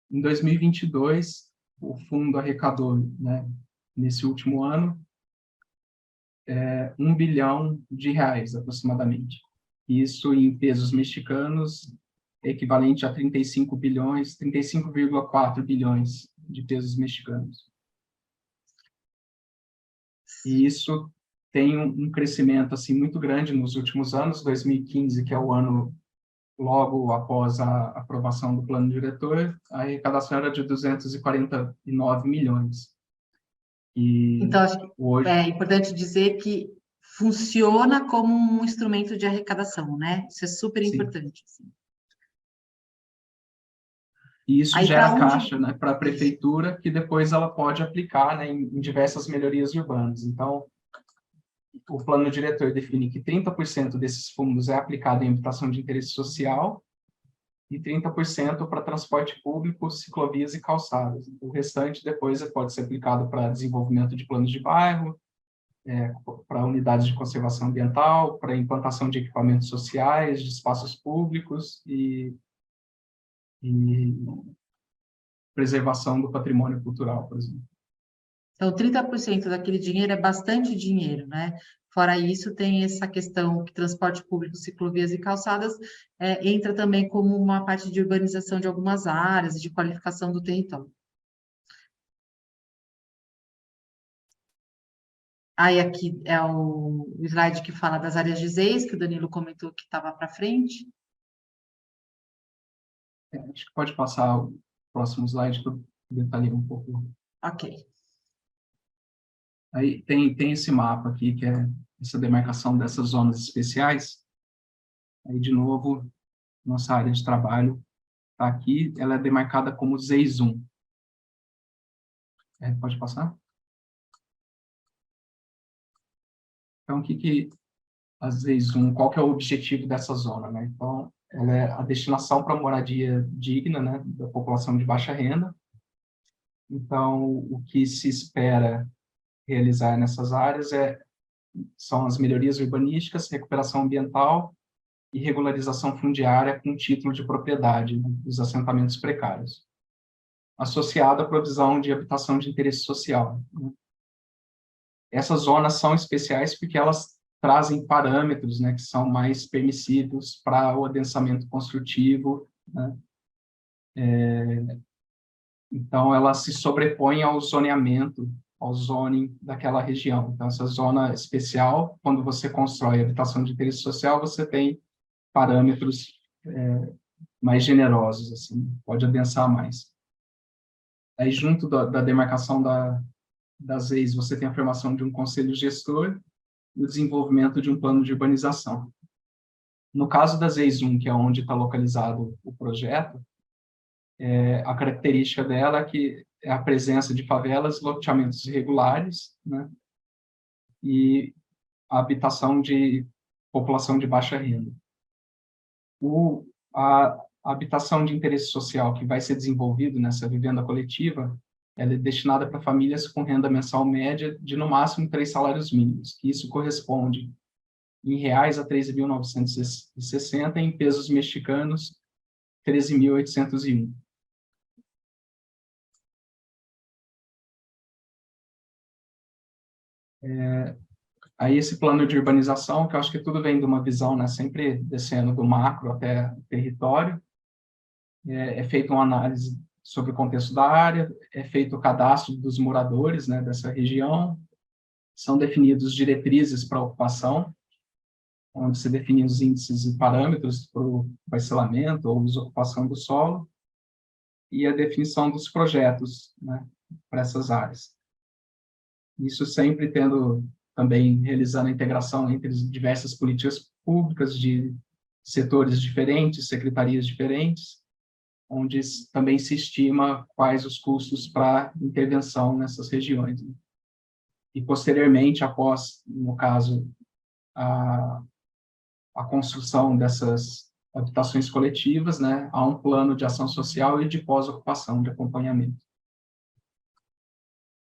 Em 2022, o fundo arrecadou, né, nesse último ano, R$1 bilhão aproximadamente. Isso em pesos mexicanos é equivalente a 35,4 bilhões de pesos mexicanos. E isso tem um crescimento assim muito grande nos últimos anos. 2015, que é o ano logo após a aprovação do plano diretor, a arrecadação era de 249 milhões. E então, acho que hoje é importante dizer que funciona como um instrumento de arrecadação, né? Isso é super importante. Assim. E isso gera caixa, né, para a prefeitura, que depois ela pode aplicar, né, em diversas melhorias urbanas. Então, o plano diretor define que 30% desses fundos é aplicado em habitação de interesse social e 30% para transporte público, ciclovias e calçadas. O restante depois pode ser aplicado para desenvolvimento de planos de bairro, para unidades de conservação ambiental, para implantação de equipamentos sociais, de espaços públicos e preservação do patrimônio cultural, por exemplo. Então, 30% daquele dinheiro é bastante dinheiro, né? Fora isso, tem essa questão que transporte público, ciclovias e calçadas entra também como uma parte de urbanização de algumas áreas e de qualificação do território. Aí aqui é o slide que fala das áreas de ZEIS, que o Danilo comentou que estava para frente. Acho que pode passar o próximo slide que eu detalhei um pouco. Ok. Aí tem esse mapa aqui, que é essa demarcação dessas zonas especiais. Aí, de novo, nossa área de trabalho está aqui, ela é demarcada como ZEIS 1. Pode passar? Então, a ZEIS 1, qual que é o objetivo dessa zona, né? Então, ela é a destinação para moradia digna, né, da população de baixa renda. Então, o que se espera realizar nessas áreas são as melhorias urbanísticas, recuperação ambiental e regularização fundiária com título de propriedade, né, dos assentamentos precários, associado à provisão de habitação de interesse social, né. Essas zonas são especiais porque elas trazem parâmetros, né, que são mais permissivos para o adensamento construtivo, né. Então, ela se sobrepõe ao zoneamento, ao zoning daquela região. Então, essa zona especial, quando você constrói habitação de interesse social, você tem parâmetros mais generosos, assim, pode adensar mais. Aí, junto da demarcação das leis, você tem a formação de um conselho gestor e o desenvolvimento de um plano de urbanização. No caso das leis 1, que é onde está localizado o projeto, a característica dela é a presença de favelas, loteamentos irregulares, né, e a habitação de população de baixa renda. A habitação de interesse social que vai ser desenvolvido nessa vivenda coletiva, ela é destinada para famílias com renda mensal média de, no máximo, 3 salários mínimos, que isso corresponde, em reais, a 13.960, em pesos mexicanos, 13.801. Aí esse plano de urbanização, que eu acho que tudo vem de uma visão, né, sempre descendo do macro até o território, é feita uma análise sobre o contexto da área, é feito o cadastro dos moradores, né, dessa região, são definidos diretrizes para a ocupação, onde se definem os índices e parâmetros para o parcelamento ou desocupação do solo, e a definição dos projetos, né, para essas áreas. Isso sempre também realizando a integração entre diversas políticas públicas de setores diferentes, secretarias diferentes, onde também se estima quais os custos para intervenção nessas regiões, né? E, posteriormente, após, no caso, a construção dessas habitações coletivas, né, há um plano de ação social e de pós-ocupação, de acompanhamento.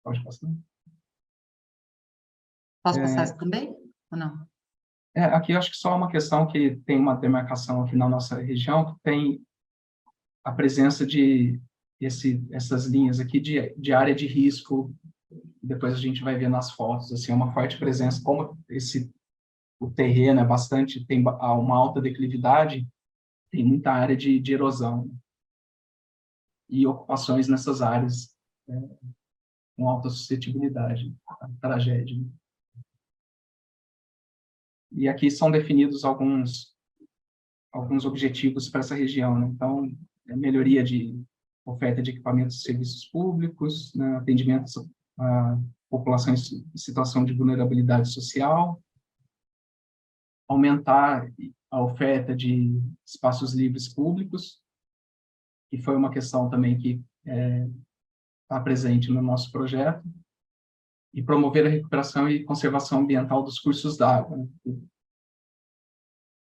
Pode passar? Posso passar isso também ou não? Aqui acho que só uma questão que tem uma demarcação aqui na nossa região, que tem a presença de essas linhas aqui de área de risco. Depois a gente vai ver nas fotos, assim, uma forte presença, como o terreno é bastante, tem uma alta declividade, tem muita área de erosão, né? E ocupações nessas áreas, com alta suscetibilidade à tragédia, né? E aqui são definidos alguns objetivos para essa região, né? Então, melhoria de oferta de equipamentos e serviços públicos, né? Atendimento à população em situação de vulnerabilidade social, aumentar a oferta de espaços livres públicos, que foi uma questão também que está presente no nosso projeto, e promover a recuperação e conservação ambiental dos cursos d'água, né?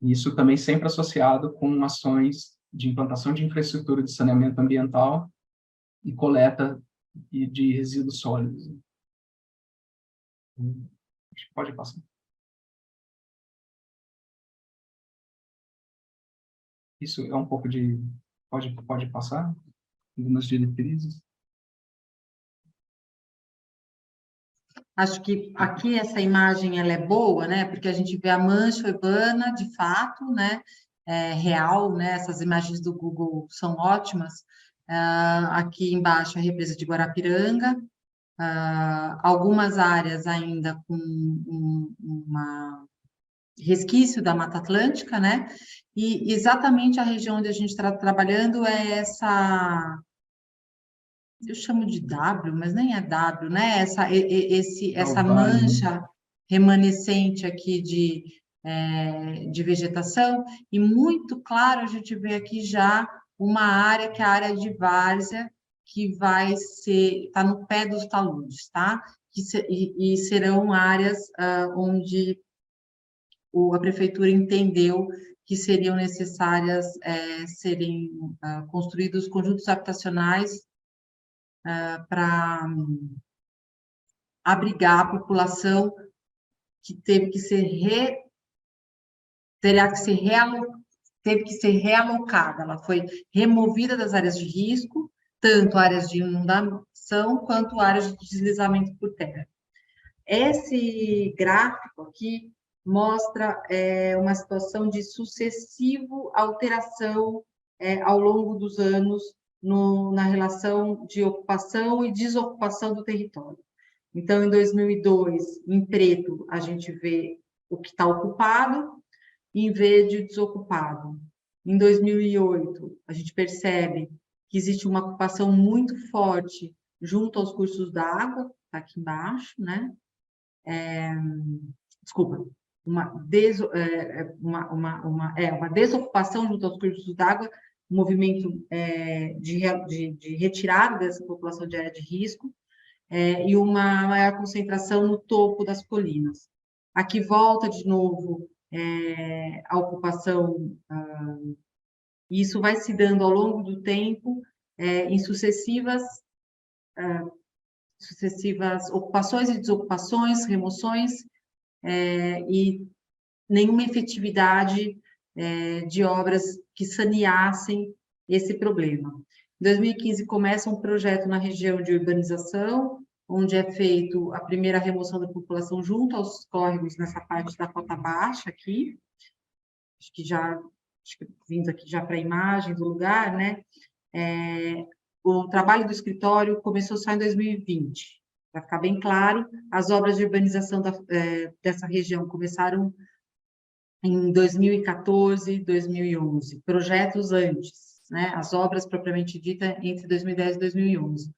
Isso também sempre associado com ações de implantação de infraestrutura de saneamento ambiental e coleta de resíduos sólidos. Acho que pode passar. Isso é um pouco de... Pode passar? Algumas diretrizes. Acho que aqui essa imagem ela é boa, né? Porque a gente vê a mancha urbana, de fato, né? Real, né? Essas imagens do Google são ótimas. Aqui embaixo a represa de Guarapiranga, algumas áreas ainda com uma resquício da Mata Atlântica, né? E exatamente a região onde a gente está trabalhando é essa, eu chamo de W, mas nem é W, né? Essa vale, né? mancha remanescente aqui de vegetação, e muito claro a gente vê aqui já uma área que é a área de várzea, que vai ser, está no pé dos taludes, tá? E serão áreas onde a prefeitura entendeu que seriam necessárias serem construídos conjuntos habitacionais para abrigar a população que teve que ser realocada. Ela foi removida das áreas de risco, tanto áreas de inundação quanto áreas de deslizamento por terra. Esse gráfico aqui mostra uma situação de sucessiva alteração ao longo dos anos na relação de ocupação e desocupação do território. Então, em 2002, em preto, a gente vê o que está ocupado, em verde, desocupado. Em 2008, a gente percebe que existe uma ocupação muito forte junto aos cursos d'água, está aqui embaixo, né? Desculpa, uma desocupação junto aos cursos d'água, um movimento de retirada dessa população de área de risco, e uma maior concentração no topo das colinas. Aqui volta de novo a ocupação, e isso vai se dando ao longo do tempo, em sucessivas ocupações e desocupações, remoções, e nenhuma efetividade de obras que saneassem esse problema. Em 2015, começa um projeto na região de urbanização, onde é feito a primeira remoção da população junto aos córregos, nessa parte da cota baixa aqui, acho que vindo aqui já para a imagem do lugar, né? O trabalho do escritório começou só em 2020, para ficar bem claro, as obras de urbanização dessa região começaram em 2014, 2011, projetos antes, né? As obras propriamente dita entre 2010 e 2011.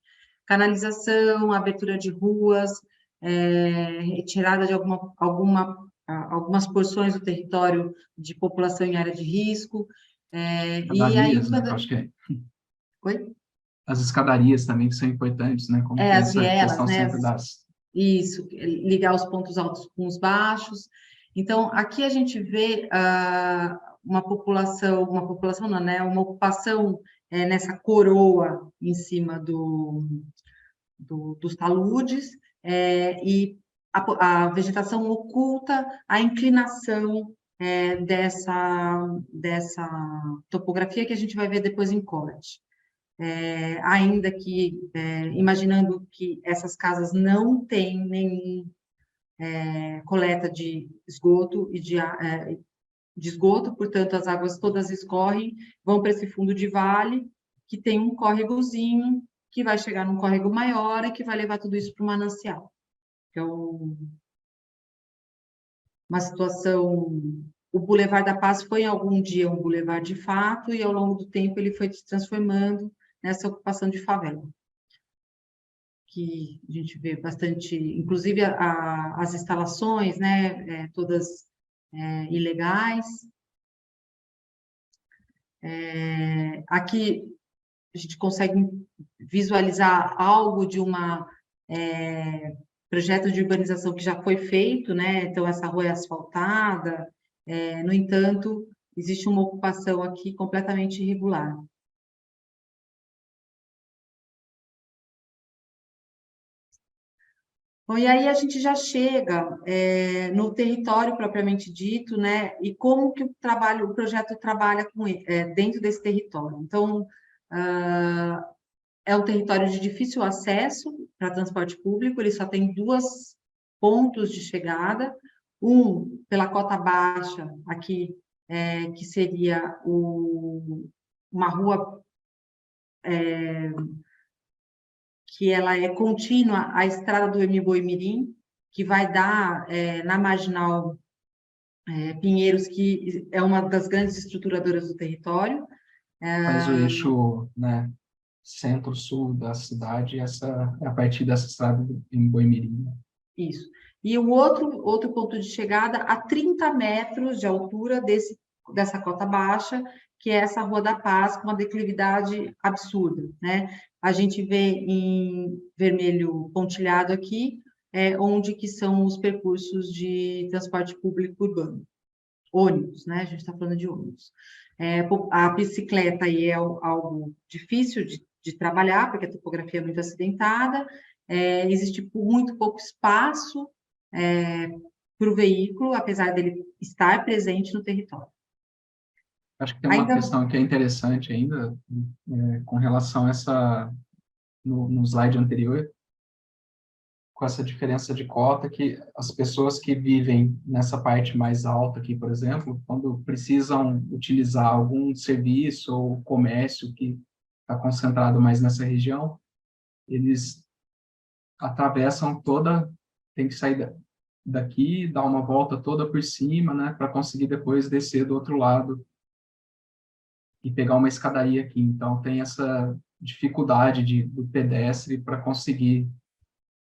Canalização, abertura de ruas, retirada de algumas porções do território de população em área de risco. E aí, né? Acho que é. Oi? As escadarias também que são importantes, né? Como tem As essa vielas, questão né? sempre das... Isso, ligar os pontos altos com os baixos. Então, aqui a gente vê uma população não, né? Uma ocupação nessa coroa em cima dos taludes, e a vegetação oculta a inclinação dessa topografia que a gente vai ver depois em corte. Ainda que, imaginando que essas casas não têm nenhum coleta de esgoto e de esgoto, portanto, as águas todas escorrem, vão para esse fundo de vale, que tem um córregozinho, que vai chegar num córrego maior e que vai levar tudo isso para o manancial. Então, uma situação... O Boulevard da Paz foi, algum dia, um boulevard de fato, e, ao longo do tempo, ele foi se transformando nessa ocupação de favela, que a gente vê bastante, inclusive as instalações, né, todas ilegais. Aqui a gente consegue visualizar algo de projeto de urbanização que já foi feito, né? Então, essa rua é asfaltada, no entanto, existe uma ocupação aqui completamente irregular. Bom, e aí a gente já chega no território propriamente dito, né? E como que o projeto trabalha dentro desse território. Então, é um território de difícil acesso para transporte público, ele só tem duas pontos de chegada, um pela cota baixa, aqui, que seria uma rua que ela é contínua à estrada do Mboi-Mirim, que vai dar na Marginal Pinheiros, que é uma das grandes estruturadoras do território. Faz o eixo, né, centro-sul da cidade, a partir dessa estrada em Boi-Mirim. Isso. E o outro ponto de chegada a 30 metros de altura dessa cota baixa, que é essa Rua da Paz, com uma declividade absurda, né? A gente vê em vermelho pontilhado aqui, onde que são os percursos de transporte público urbano. Ônibus, né? A gente está falando de ônibus. A bicicleta aí é algo difícil de trabalhar, porque a topografia é muito acidentada, existe muito pouco espaço para o veículo, apesar dele estar presente no território. Acho que tem uma questão que é interessante ainda, com relação a essa, no slide anterior, com essa diferença de cota, que as pessoas que vivem nessa parte mais alta aqui, por exemplo, quando precisam utilizar algum serviço ou comércio que está concentrado mais nessa região, eles atravessam tem que sair daqui, dar uma volta toda por cima, né, para conseguir depois descer do outro lado e pegar uma escadaria aqui. Então, tem essa dificuldade do pedestre para conseguir,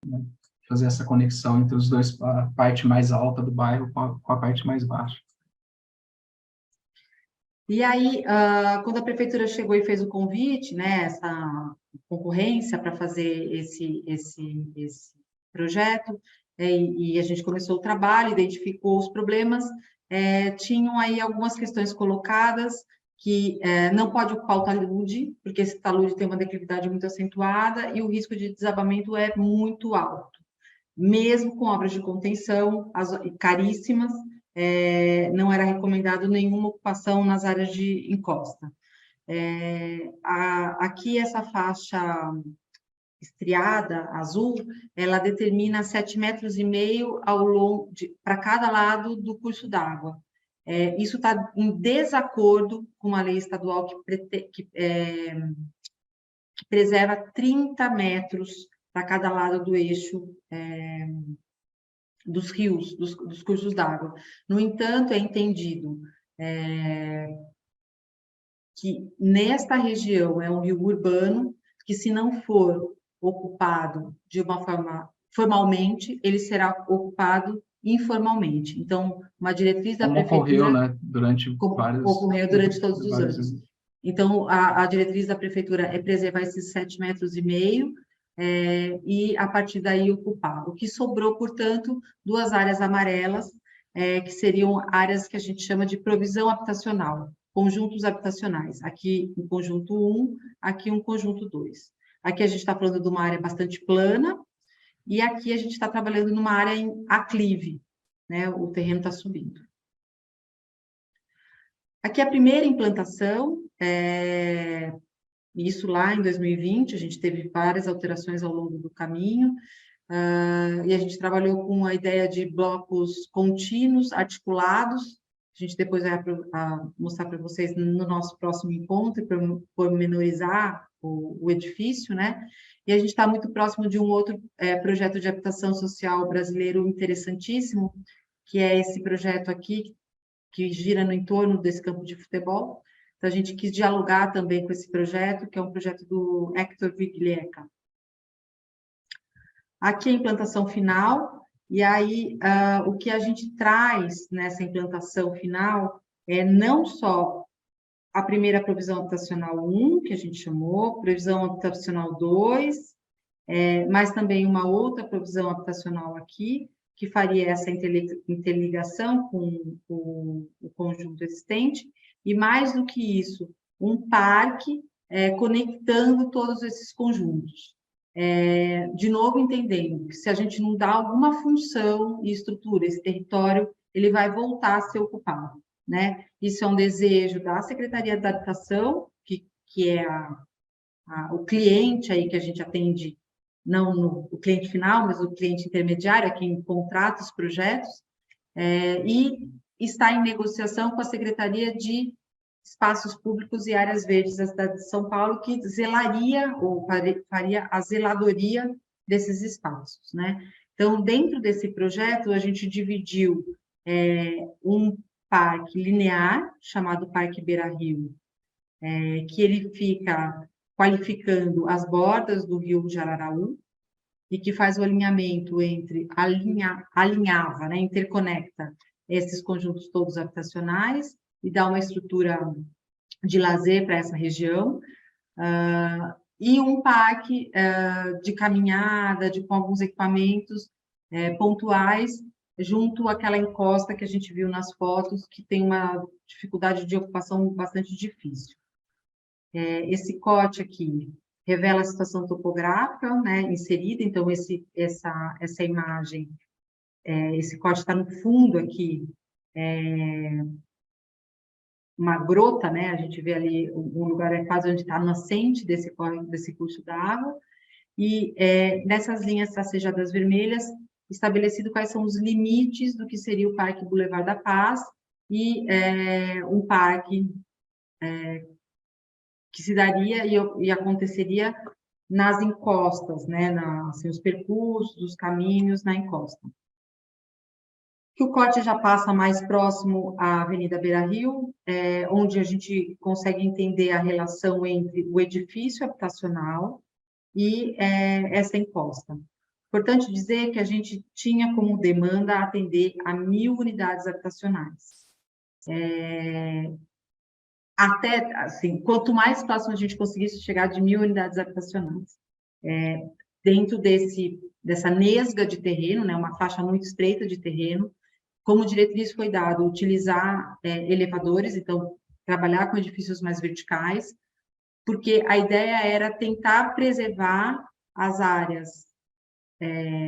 né, fazer essa conexão entre os dois, a parte mais alta do bairro com a parte mais baixa. E aí, quando a prefeitura chegou e fez o convite, né, essa concorrência para fazer esse projeto, e a gente começou o trabalho, identificou os problemas, tinham aí algumas questões colocadas, que não pode ocupar o talude, porque esse talude tem uma declividade muito acentuada e o risco de desabamento é muito alto. Mesmo com obras de contenção caríssimas, não era recomendado nenhuma ocupação nas áreas de encosta. Aqui, essa faixa estriada, azul, ela determina 7,5 metros para cada lado do curso d'água. Isso está em desacordo com a lei estadual que preserva 30 metros para cada lado do eixo dos rios, dos cursos d'água. No entanto, é entendido que nesta região é um rio urbano, que se não for ocupado de uma forma formalmente, ele será ocupado informalmente. Então, uma diretriz da prefeitura... Ocorreu, né, durante ocorreu durante todos os anos. Então, a diretriz da prefeitura é preservar esses 7,5 metros, e, a partir daí, ocupar. O que sobrou, portanto, 2 áreas amarelas, que seriam áreas que a gente chama de provisão habitacional, conjuntos habitacionais. Aqui, um conjunto 1, aqui um conjunto 2. Aqui a gente está falando de uma área bastante plana, e aqui a gente está trabalhando numa área em aclive, né? O terreno está subindo. Aqui a primeira implantação, isso lá em 2020, a gente teve várias alterações ao longo do caminho, e a gente trabalhou com a ideia de blocos contínuos, articulados. A gente depois vai mostrar para vocês no nosso próximo encontro, para pormenorizar o edifício, né? E a gente está muito próximo de um outro projeto de habitação social brasileiro interessantíssimo, que é esse projeto aqui, que gira no entorno desse campo de futebol. Então, a gente quis dialogar também com esse projeto, que é um projeto do Hector Vigliecca. Aqui a implantação final, e aí o que a gente traz nessa implantação final é não só a primeira provisão habitacional 1, que a gente chamou, provisão habitacional 2, mas também uma outra provisão habitacional aqui, que faria essa interligação com o conjunto existente, e mais do que isso, um parque conectando todos esses conjuntos. De novo, entendendo que se a gente não dá alguma função e estrutura, esse território, ele vai voltar a ser ocupado, né? Isso é um desejo da Secretaria da Habitação, que é o cliente aí que a gente atende não o cliente final, mas o cliente intermediário, é quem contrata os projetos, e está em negociação com a Secretaria de Espaços Públicos e Áreas Verdes da cidade de São Paulo, que zelaria ou faria a zeladoria desses espaços, né? Então, dentro desse projeto, a gente dividiu um parque linear, chamado Parque Beira-Rio, que ele fica qualificando as bordas do rio Jararaú, e que faz o alinhamento entre, alinhava, né, interconecta esses conjuntos todos habitacionais e dá uma estrutura de lazer para essa região, e um parque de caminhada, com alguns equipamentos pontuais, junto àquela encosta que a gente viu nas fotos, que tem uma dificuldade de ocupação bastante difícil. Esse corte aqui revela a situação topográfica, né, inserida, então essa imagem, esse corte está no fundo aqui, uma grota, né, a gente vê ali um lugar quase onde está a nascente desse curso d'água, e nessas linhas tracejadas vermelhas, estabelecido quais são os limites do que seria o Parque Boulevard da Paz, e um parque que se daria e aconteceria nas encostas, né, assim, os percursos, os caminhos na encosta. Que o corte já passa mais próximo à Avenida Beira-Rio, onde a gente consegue entender a relação entre o edifício habitacional e essa encosta. Importante dizer que a gente tinha como demanda atender a 1.000 unidades habitacionais. Até, assim, quanto mais próximo a gente conseguisse chegar de 1.000 unidades habitacionais. Dentro dessa nesga de terreno, né, uma faixa muito estreita de terreno, como diretriz foi dado utilizar elevadores, então, trabalhar com edifícios mais verticais, porque a ideia era tentar preservar as áreas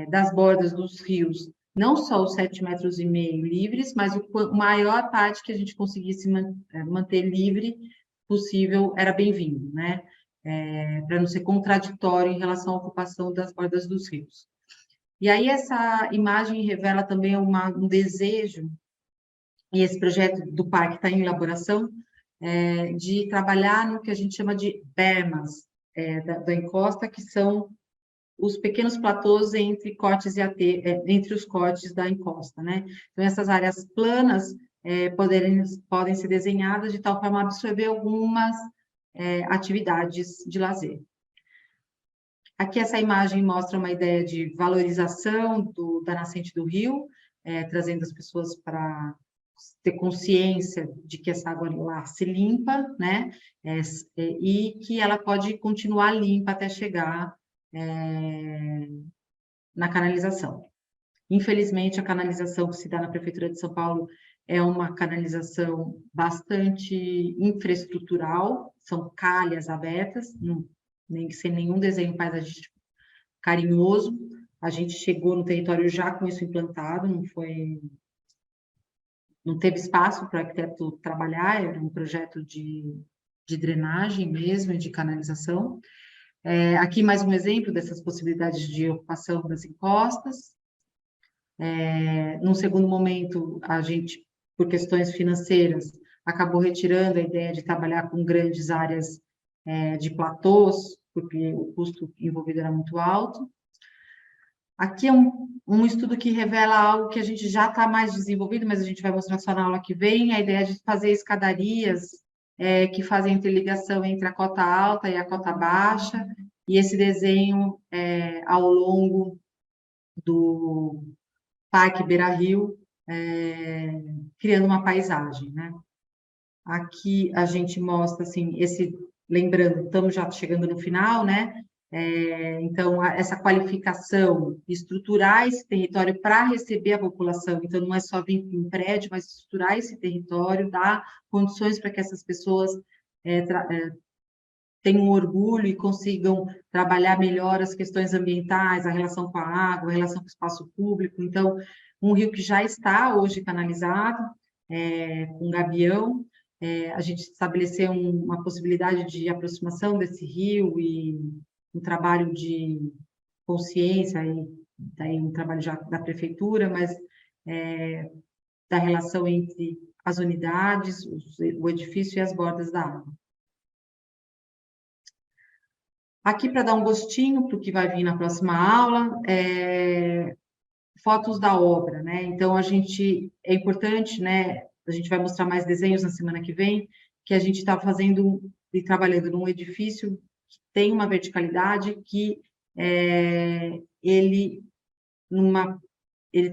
das bordas dos rios, não só os 7,5 metros livres, mas a maior parte que a gente conseguisse manter livre possível era bem-vindo, né? Para não ser contraditório em relação à ocupação das bordas dos rios. E aí essa imagem revela também um desejo, e esse projeto do parque está em elaboração, de trabalhar no que a gente chama de bermas da encosta, que são os pequenos platôs entre cortes entre os cortes da encosta, né? Então, essas áreas planas podem ser desenhadas de tal forma a absorver algumas atividades de lazer. Aqui essa imagem mostra uma ideia de valorização da nascente do rio, trazendo as pessoas para ter consciência de que essa água lá se limpa, né? E que ela pode continuar limpa até chegar na canalização. Infelizmente, a canalização que se dá na Prefeitura de São Paulo é uma canalização bastante infraestrutural, são calhas abertas, sem nenhum desenho paisagístico carinhoso. A gente chegou no território já com isso implantado, não teve espaço para o arquiteto trabalhar, era um projeto de drenagem mesmo, de canalização. Aqui mais um exemplo dessas possibilidades de ocupação das encostas. Num segundo momento, a gente, por questões financeiras, acabou retirando a ideia de trabalhar com grandes áreas de platôs, porque o custo envolvido era muito alto. Aqui é um estudo que revela algo que a gente já está mais desenvolvido, mas a gente vai mostrar só na aula que vem, a ideia de fazer escadarias que fazem interligação entre a cota alta e a cota baixa, e esse desenho ao longo do Parque Beira-Rio, criando uma paisagem, né? Aqui a gente mostra, assim, lembrando, estamos já chegando no final, né? Então, essa qualificação, estruturar esse território para receber a população, então não é só vir em prédio, mas estruturar esse território, dar condições para que essas pessoas tenham orgulho e consigam trabalhar melhor as questões ambientais, a relação com a água, a relação com o espaço público. Então, um rio que já está hoje canalizado, com gabião, a gente estabeleceu uma possibilidade de aproximação desse rio e um trabalho de consciência, e daí um trabalho já da prefeitura, mas da relação entre as unidades, o edifício e as bordas da água. Aqui, para dar um gostinho para o que vai vir na próxima aula, fotos da obra, né? Então, é importante, né? A gente vai mostrar mais desenhos na semana que vem, que a gente está fazendo e trabalhando num edifício que tem uma verticalidade, que ele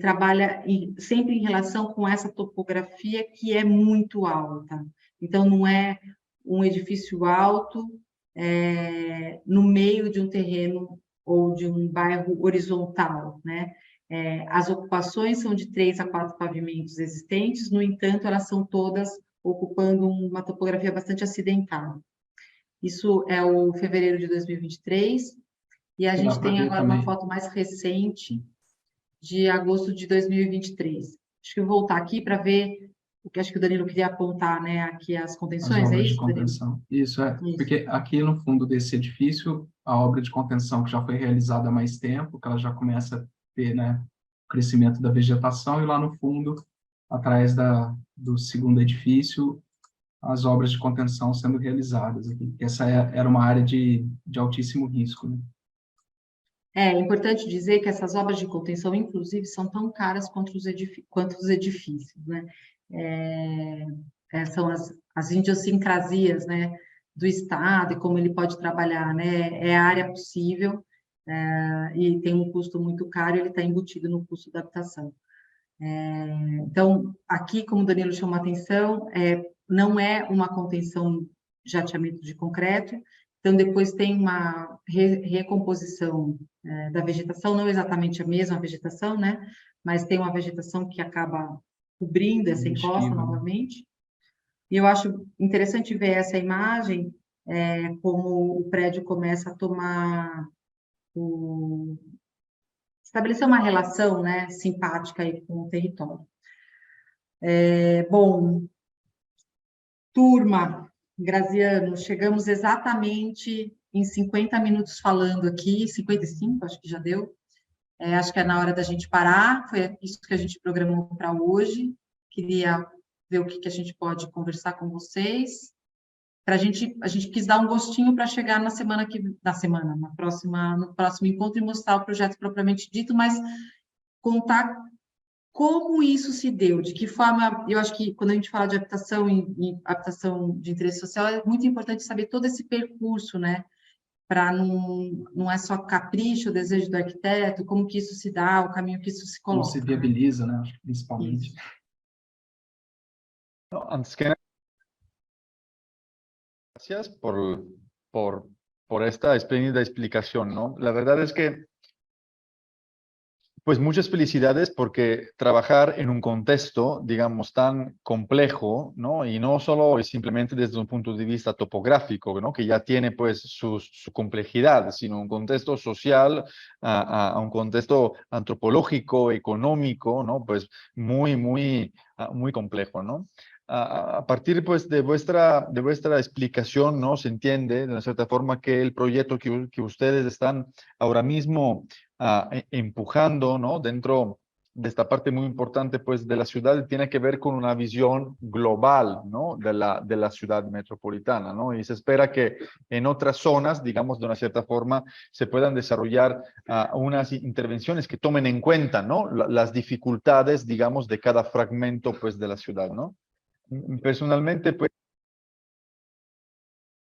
trabalha sempre em relação com essa topografia que é muito alta. Então, não é um edifício alto no meio de um terreno ou de um bairro horizontal, né? As ocupações são de 3 a 4 pavimentos existentes, no entanto, elas são todas ocupando uma topografia bastante acidentada. Isso é o fevereiro de 2023, e a gente tem agora uma foto mais recente, de agosto de 2023. Acho que eu vou voltar aqui para ver o que acho que o Danilo queria apontar, né? Aqui as contenções, as obras é isso, de contenção. Danilo? Isso. Porque aqui no fundo desse edifício, a obra de contenção que já foi realizada há mais tempo, que ela já começa a ter, né, o crescimento da vegetação, e lá no fundo, atrás do segundo edifício, as obras de contenção sendo realizadas aqui. Essa era uma área de altíssimo risco, né? É importante dizer que essas obras de contenção, inclusive, são tão caras quanto os edifícios, né? São as idiosincrasias, né, do Estado e como ele pode trabalhar, né? É a área possível, e tem um custo muito caro, ele está embutido no custo da habitação. Então, aqui, como o Danilo chamou a atenção, não é uma contenção de jateamento de concreto, então depois tem uma recomposição da vegetação, não exatamente a mesma vegetação, né? Mas tem uma vegetação que acaba cobrindo essa encosta novamente. E eu acho interessante ver essa imagem, como o prédio começa a tomar estabelecer uma relação, né, simpática aí com o território. Bom, turma, Graziano, chegamos exatamente em 50 minutos falando aqui, 55, acho que já deu. Acho que é na hora da gente parar, foi isso que a gente programou para hoje. Queria ver o que a gente pode conversar com vocês. A gente quis dar um gostinho para chegar no próximo encontro e mostrar o projeto propriamente dito, mas contar como isso se deu, de que forma. Eu acho que quando a gente fala de habitação e habitação de interesse social, é muito importante saber todo esse percurso, né? Para não é só capricho, desejo do arquiteto, como que isso se dá, o caminho que isso se coloca. Como se viabiliza, né? Acho que principalmente. Isso. Antes que nada, gracias por esta espléndida explicación, ¿no? La verdad es que, pues muchas felicidades porque trabajar en un contexto, digamos, tan complejo, ¿no? Y no solo simplemente desde un punto de vista topográfico, ¿no? Que ya tiene pues su complejidad, sino un contexto social, a un contexto antropológico, económico, ¿no? Pues muy complejo, ¿no? A partir pues de vuestra explicación, ¿no? Se entiende de una cierta forma que el proyecto que ustedes están ahora mismo empujando, ¿no? Dentro de esta parte muy importante pues de la ciudad, tiene que ver con una visión global, ¿no? De la ciudad metropolitana, ¿no? Y se espera que en otras zonas, digamos, de una cierta forma, se puedan desarrollar unas intervenciones que tomen en cuenta, ¿no? Las dificultades, digamos, de cada fragmento pues de la ciudad, ¿no? Personalmente, pues,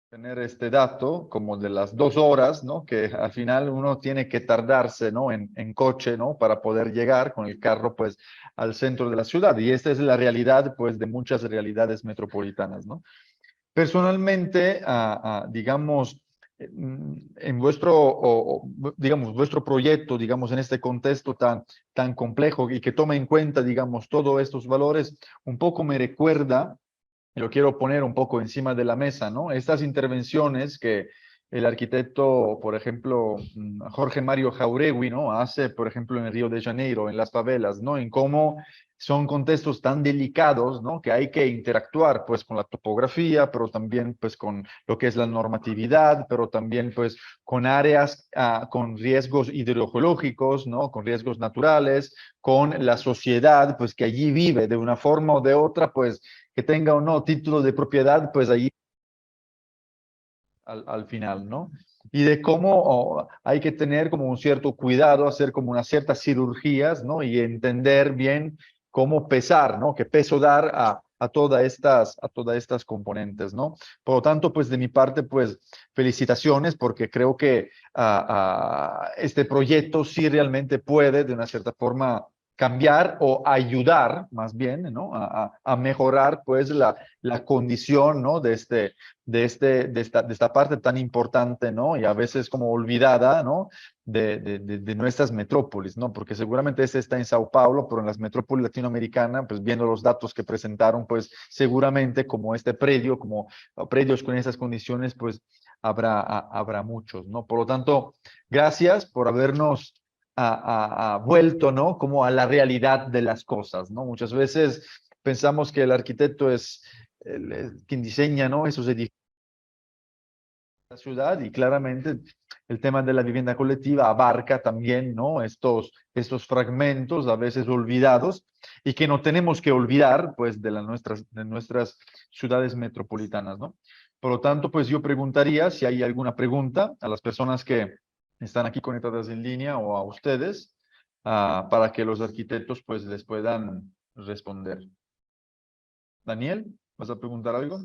tener este dato como de las 2 horas, ¿no? Que al final uno tiene que tardarse, ¿no? En coche, ¿no? Para poder llegar con el carro, pues, al centro de la ciudad. Y esta es la realidad, pues, de muchas realidades metropolitanas, ¿no? Personalmente, digamos, en vuestro proyecto, digamos, en este contexto tan complejo y que toma en cuenta, digamos, todos estos valores, un poco me recuerda, lo quiero poner un poco encima de la mesa, ¿no? Estas intervenciones que el arquitecto, por ejemplo, Jorge Mario Jauregui, ¿no? Hace, por ejemplo, en Río de Janeiro, en las favelas, ¿no? En cómo son contextos tan delicados, ¿no? Que hay que interactuar, pues, con la topografía, pero también, pues, con lo que es la normatividad, pero también, pues, con áreas con riesgos hidrogeológicos, ¿no? Con riesgos naturales, con la sociedad, pues, que allí vive de una forma o de otra, pues, que tenga o no título de propiedad, pues, allí al final, ¿no? Y de cómo hay que tener como un cierto cuidado, hacer como unas ciertas cirugías, ¿no? Y entender bien cómo pesar, ¿no? Qué peso dar a todas estas componentes, ¿no? Por lo tanto, pues de mi parte, pues felicitaciones porque creo que este proyecto sí realmente puede de una cierta forma cambiar o ayudar más bien, ¿no? A mejorar pues la condición, ¿no? De esta parte tan importante, ¿no? Y a veces como olvidada, ¿no? De nuestras metrópolis, ¿no? Porque seguramente este está en Sao Paulo, pero en las metrópolis latinoamericanas, pues viendo los datos que presentaron, pues seguramente como este predio, como predios con esas condiciones, pues habrá muchos, ¿no? Por lo tanto, gracias por habernos vuelto, ¿no? Como a la realidad de las cosas, ¿no? Muchas veces pensamos que el arquitecto es quien diseña, ¿no? Esos edificios de la ciudad y claramente el tema de la vivienda colectiva abarca también, ¿no? Estos fragmentos a veces olvidados y que no tenemos que olvidar, pues, de nuestras ciudades metropolitanas, ¿no? Por lo tanto, pues yo preguntaría si hay alguna pregunta a las personas que están aquí conectadas en línea o a ustedes, para que los arquitectos, pues, les puedan responder. Daniel, ¿vas a preguntar algo?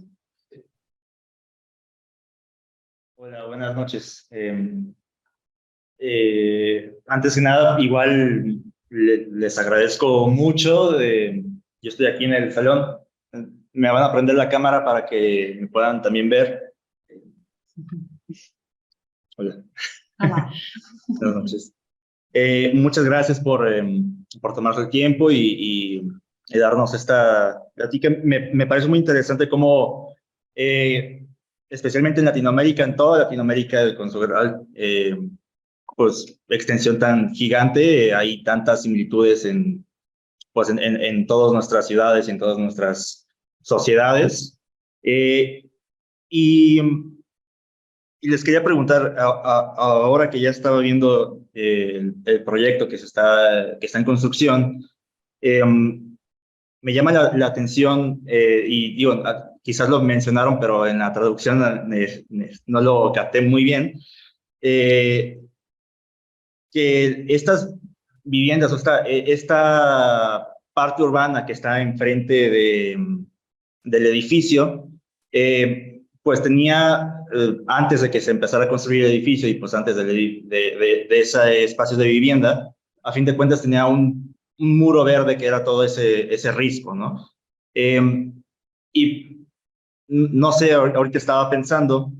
Hola, buenas noches. Antes que nada, igual les agradezco mucho. Yo estoy aquí en el salón. Me van a prender la cámara para que me puedan también ver. Hola. Olá. Buenas noches. Muchas gracias por tomarse el tiempo y darnos esta plática. Me parece muy interesante cómo, especialmente en Latinoamérica, en toda Latinoamérica, con su gran pues, extensión tan gigante, hay tantas similitudes pues, en todas nuestras ciudades y en todas nuestras sociedades. Y y les quería preguntar, ahora que ya estaba viendo el proyecto que está en construcción, me llama la atención, y digo, quizás lo mencionaron, pero en la traducción no lo capté muy bien, que estas viviendas, o esta parte urbana que está enfrente del edificio, pues tenía, antes de que se empezara a construir el edificio y pues antes de ese espacio de vivienda, a fin de cuentas tenía un muro verde que era todo ese risco, ¿no? Y no sé, ahorita estaba pensando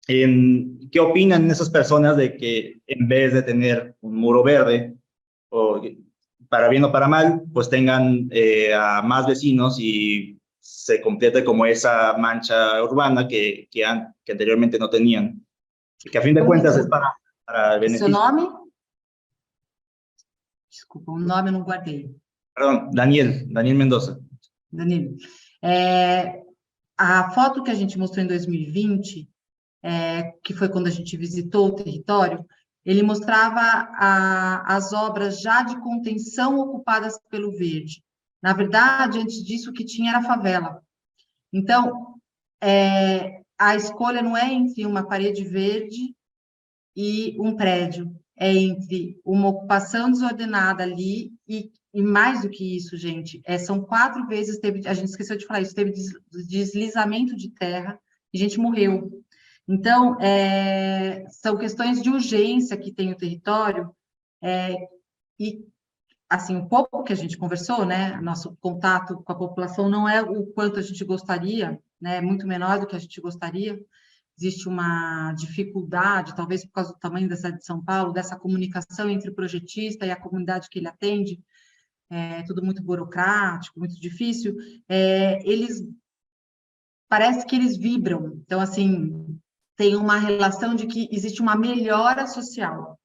en qué opinan esas personas de que en vez de tener un muro verde, o para bien o para mal, pues tengan a más vecinos y se complete como esa mancha urbana que anteriormente no tenían. Y que a fin de cuentas es para el Seu beneficio. nome? Desculpa, o nome eu não guardei. Perdón, Daniel Mendoza. Danilo. A foto que a gente mostrou em 2020, que foi quando a gente visitou o território, ele mostrava as obras já de contenção ocupadas pelo verde. Na verdade, antes disso, o que tinha era a favela. Então, a escolha não é entre uma parede verde e um prédio, é entre uma ocupação desordenada ali e mais do que isso, gente, são 4 vezes, a gente esqueceu de falar isso, teve deslizamento de terra e gente morreu. Então, são questões de urgência que tem o território, e, assim, o pouco que a gente conversou, né, nosso contato com a população não é o quanto a gente gostaria, né, é muito menor do que a gente gostaria. Existe uma dificuldade, talvez por causa do tamanho da cidade de São Paulo, dessa comunicação entre o projetista e a comunidade que ele atende, tudo muito burocrático, muito difícil. Parece que eles vibram. Então, assim, tem uma relação de que existe uma melhora social.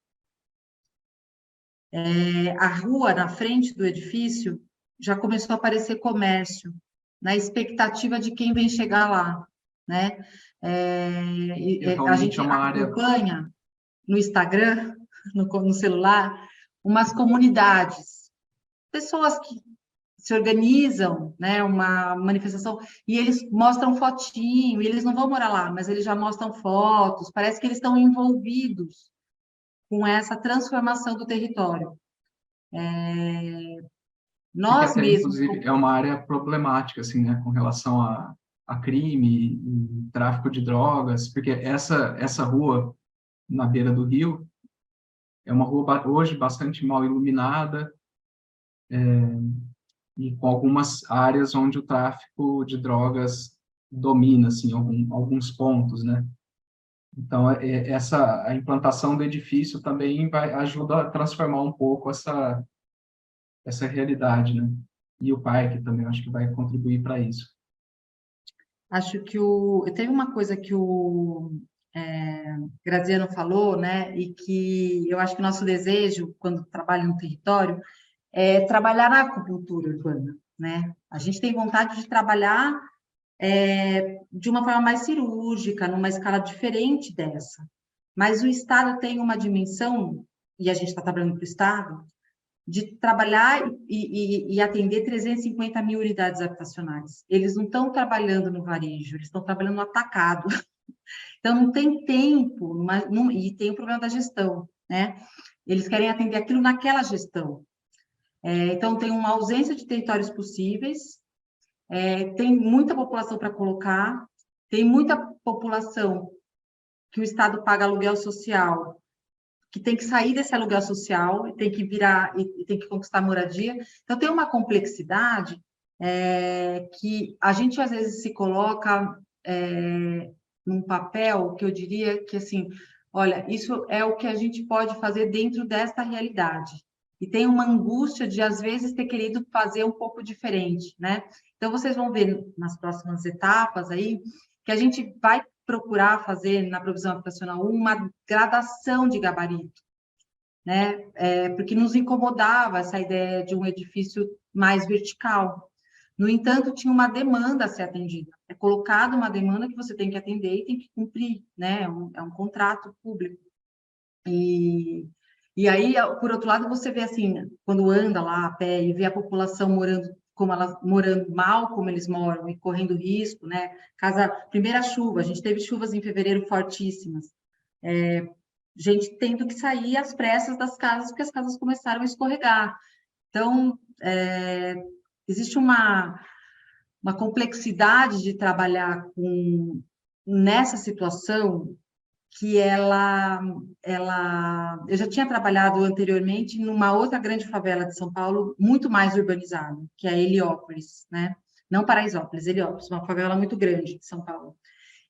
A rua na frente do edifício já começou a aparecer comércio, na expectativa de quem vem chegar lá, né? A gente É uma área... acompanha no Instagram, no celular, umas comunidades, pessoas que se organizam, né, uma manifestação, e eles mostram fotinho, e eles não vão morar lá, mas eles já mostram fotos, parece que eles estão envolvidos com essa transformação do território. Nós até, mesmos... inclusive, é uma área problemática, assim, né, com relação a crime e tráfico de drogas, porque essa rua na beira do rio é uma rua hoje bastante mal iluminada, e com algumas áreas onde o tráfico de drogas domina, assim, alguns pontos, né? Então, a implantação do edifício também ajuda a transformar um pouco essa realidade, né? E o parque também, acho que vai contribuir para isso. Acho que teve uma coisa que o Graziano falou, né, e que eu acho que o nosso desejo, quando trabalha no território, é trabalhar na acupuntura urbana, né? A gente tem vontade de trabalhar de uma forma mais cirúrgica, numa escala diferente dessa. Mas o Estado tem uma dimensão, e a gente está trabalhando para o Estado, de trabalhar e atender 350 mil unidades habitacionais. Eles não estão trabalhando no varejo, eles estão trabalhando no atacado. Então, não tem tempo, e tem o problema da gestão, né? Eles querem atender aquilo naquela gestão. Então, tem uma ausência de territórios possíveis, tem muita população para colocar, tem muita população que o Estado paga aluguel social, que tem que sair desse aluguel social, e tem que virar, e tem que conquistar moradia. Então, tem uma complexidade que a gente, às vezes, se coloca num papel que eu diria que, assim, olha, isso é o que a gente pode fazer dentro desta realidade. E tem uma angústia de, às vezes, ter querido fazer um pouco diferente, né? Então, vocês vão ver nas próximas etapas aí, que a gente vai procurar fazer na provisão habitacional uma gradação de gabarito, né? Porque nos incomodava essa ideia de um edifício mais vertical. No entanto, tinha uma demanda a ser atendida. É colocada uma demanda que você tem que atender e tem que cumprir, né? É um contrato público. E aí, por outro lado, você vê assim, quando anda lá a pé e vê a população morando mal como eles moram e correndo risco, né? Primeira chuva, a gente teve chuvas em fevereiro fortíssimas. Gente tendo que sair às pressas das casas, porque as casas começaram a escorregar. Então, existe uma complexidade de trabalhar nessa situação que eu já tinha trabalhado anteriormente numa outra grande favela de São Paulo, muito mais urbanizada, que é a Heliópolis, né? Não Paraisópolis, Heliópolis, uma favela muito grande de São Paulo.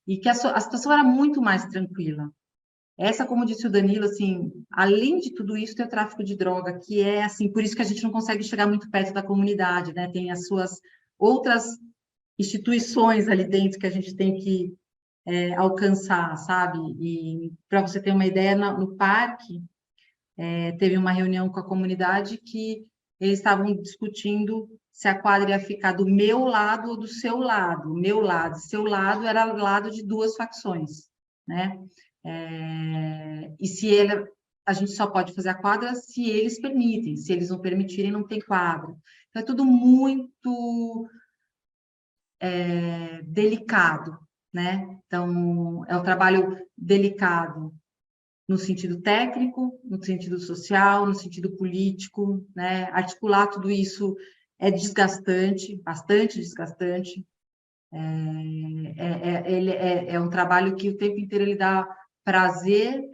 E que a situação era muito mais tranquila. Essa, como disse o Danilo, assim, além de tudo isso, tem o tráfico de droga, que é, assim, por isso que a gente não consegue chegar muito perto da comunidade, né? Tem as suas outras instituições ali dentro que a gente tem que alcançar, sabe? E para você ter uma ideia, no parque, teve uma reunião com a comunidade que eles estavam discutindo se a quadra ia ficar do meu lado ou do seu lado. O meu lado, seu lado era o lado de duas facções, né? E a gente só pode fazer a quadra se eles permitem, se eles não permitirem, não tem quadra. Então, é tudo muito delicado, né? Então, é um trabalho delicado no sentido técnico, no sentido social, no sentido político, né? Articular tudo isso é desgastante, bastante desgastante. Ele é um trabalho que o tempo inteiro ele dá prazer,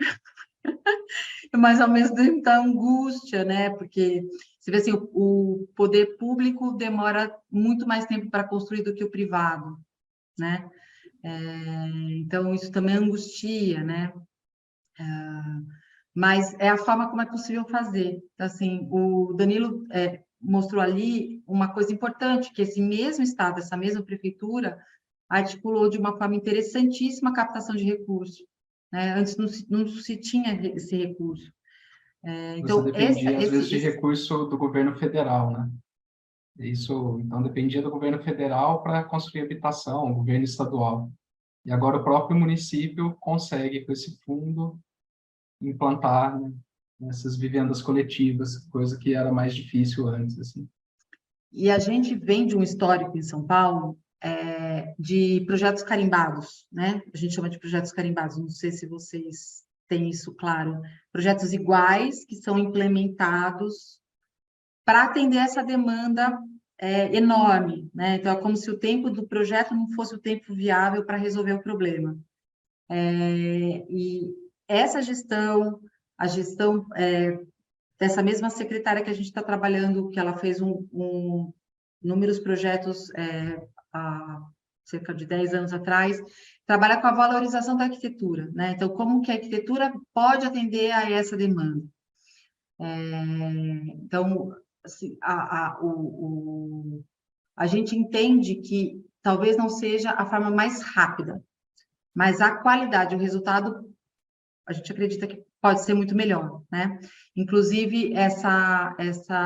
mas ao mesmo tempo dá angústia, né? Porque você vê assim, o poder público demora muito mais tempo para construir do que o privado, né? Então, isso também angustia, né? Mas é a forma como é possível fazer. Então, assim, o Danilo mostrou ali uma coisa importante, que esse mesmo Estado, essa mesma prefeitura, articulou de uma forma interessantíssima a captação de recursos, né? Antes não se tinha esse recurso. Então, você dependia, às vezes, de recurso do governo federal, né? Isso, então, dependia do governo federal para construir habitação, governo estadual. E agora o próprio município consegue, com esse fundo, implantar, né, essas vivendas coletivas, coisa que era mais difícil antes, assim. E a gente vem de um histórico em São Paulo de projetos carimbados, né? A gente chama de projetos carimbados, não sei se vocês têm isso claro. Projetos iguais que são implementados para atender essa demanda enorme, né? Então, é como se o tempo do projeto não fosse o tempo viável para resolver o problema. E essa gestão, a gestão dessa mesma secretária que a gente está trabalhando, que ela fez inúmeros projetos há cerca de 10 anos atrás, trabalha com a valorização da arquitetura, né? Então, como que a arquitetura pode atender a essa demanda? Então, assim, a gente entende que talvez não seja a forma mais rápida, mas a qualidade, o resultado, a gente acredita que pode ser muito melhor, né? Inclusive,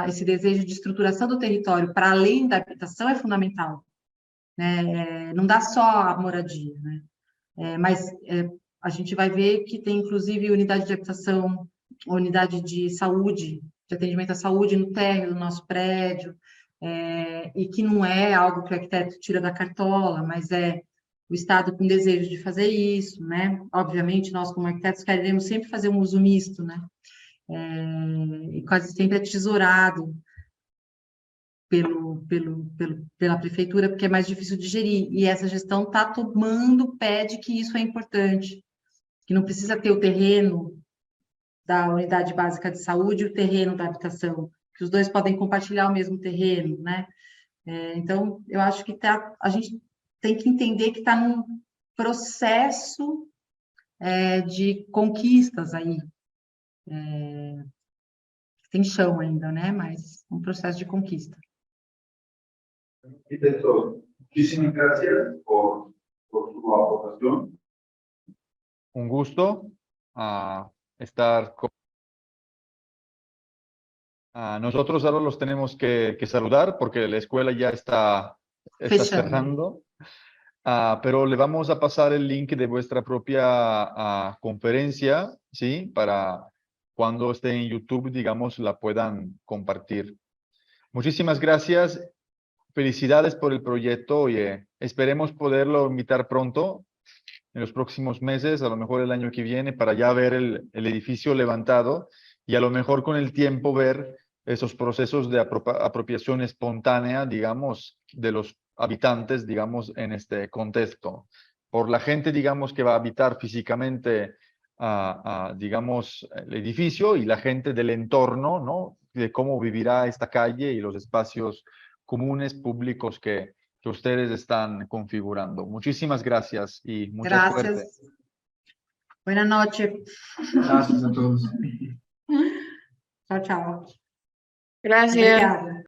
esse desejo de estruturação do território para além da habitação é fundamental, né? Não dá só a moradia, né? Mas a gente vai ver que tem, inclusive, unidade de habitação, unidade de saúde, de atendimento à saúde no térreo do nosso prédio, e que não é algo que o arquiteto tira da cartola, mas é o Estado com desejo de fazer isso, né? Obviamente, nós, como arquitetos, queremos sempre fazer um uso misto, né? E quase sempre é tesourado pela prefeitura, porque é mais difícil de gerir, e essa gestão está tomando pé de que isso é importante, que não precisa ter o terreno da unidade básica de saúde e o terreno da habitação, que os dois podem compartilhar o mesmo terreno, né? Então, eu acho que a gente tem que entender que está num processo de conquistas aí. Tem chão ainda, né? Mas um processo de conquista. Arquitecto, muchísimas gracias por su aportación. Un gusto estar con... nosotros ahora los tenemos que saludar porque la escuela ya está cerrando. Pero le vamos a pasar el link de vuestra propia conferencia, ¿sí? Para cuando esté en YouTube, digamos, la puedan compartir. Muchísimas gracias. Felicidades por el proyecto y esperemos poderlo invitar pronto, en los próximos meses, a lo mejor el año que viene, para ya ver el edificio levantado y a lo mejor con el tiempo ver esos procesos de apropiación espontánea, digamos, de los habitantes, digamos, en este contexto. Por la gente, digamos, que va a habitar físicamente, digamos, el edificio y la gente del entorno, ¿no? De cómo vivirá esta calle y los espacios comunes, públicos que ustedes están configurando. Muchísimas gracias y mucha suerte. Buenas noches. Gracias a todos. Tchau, tchau. Gracias. Obrigada.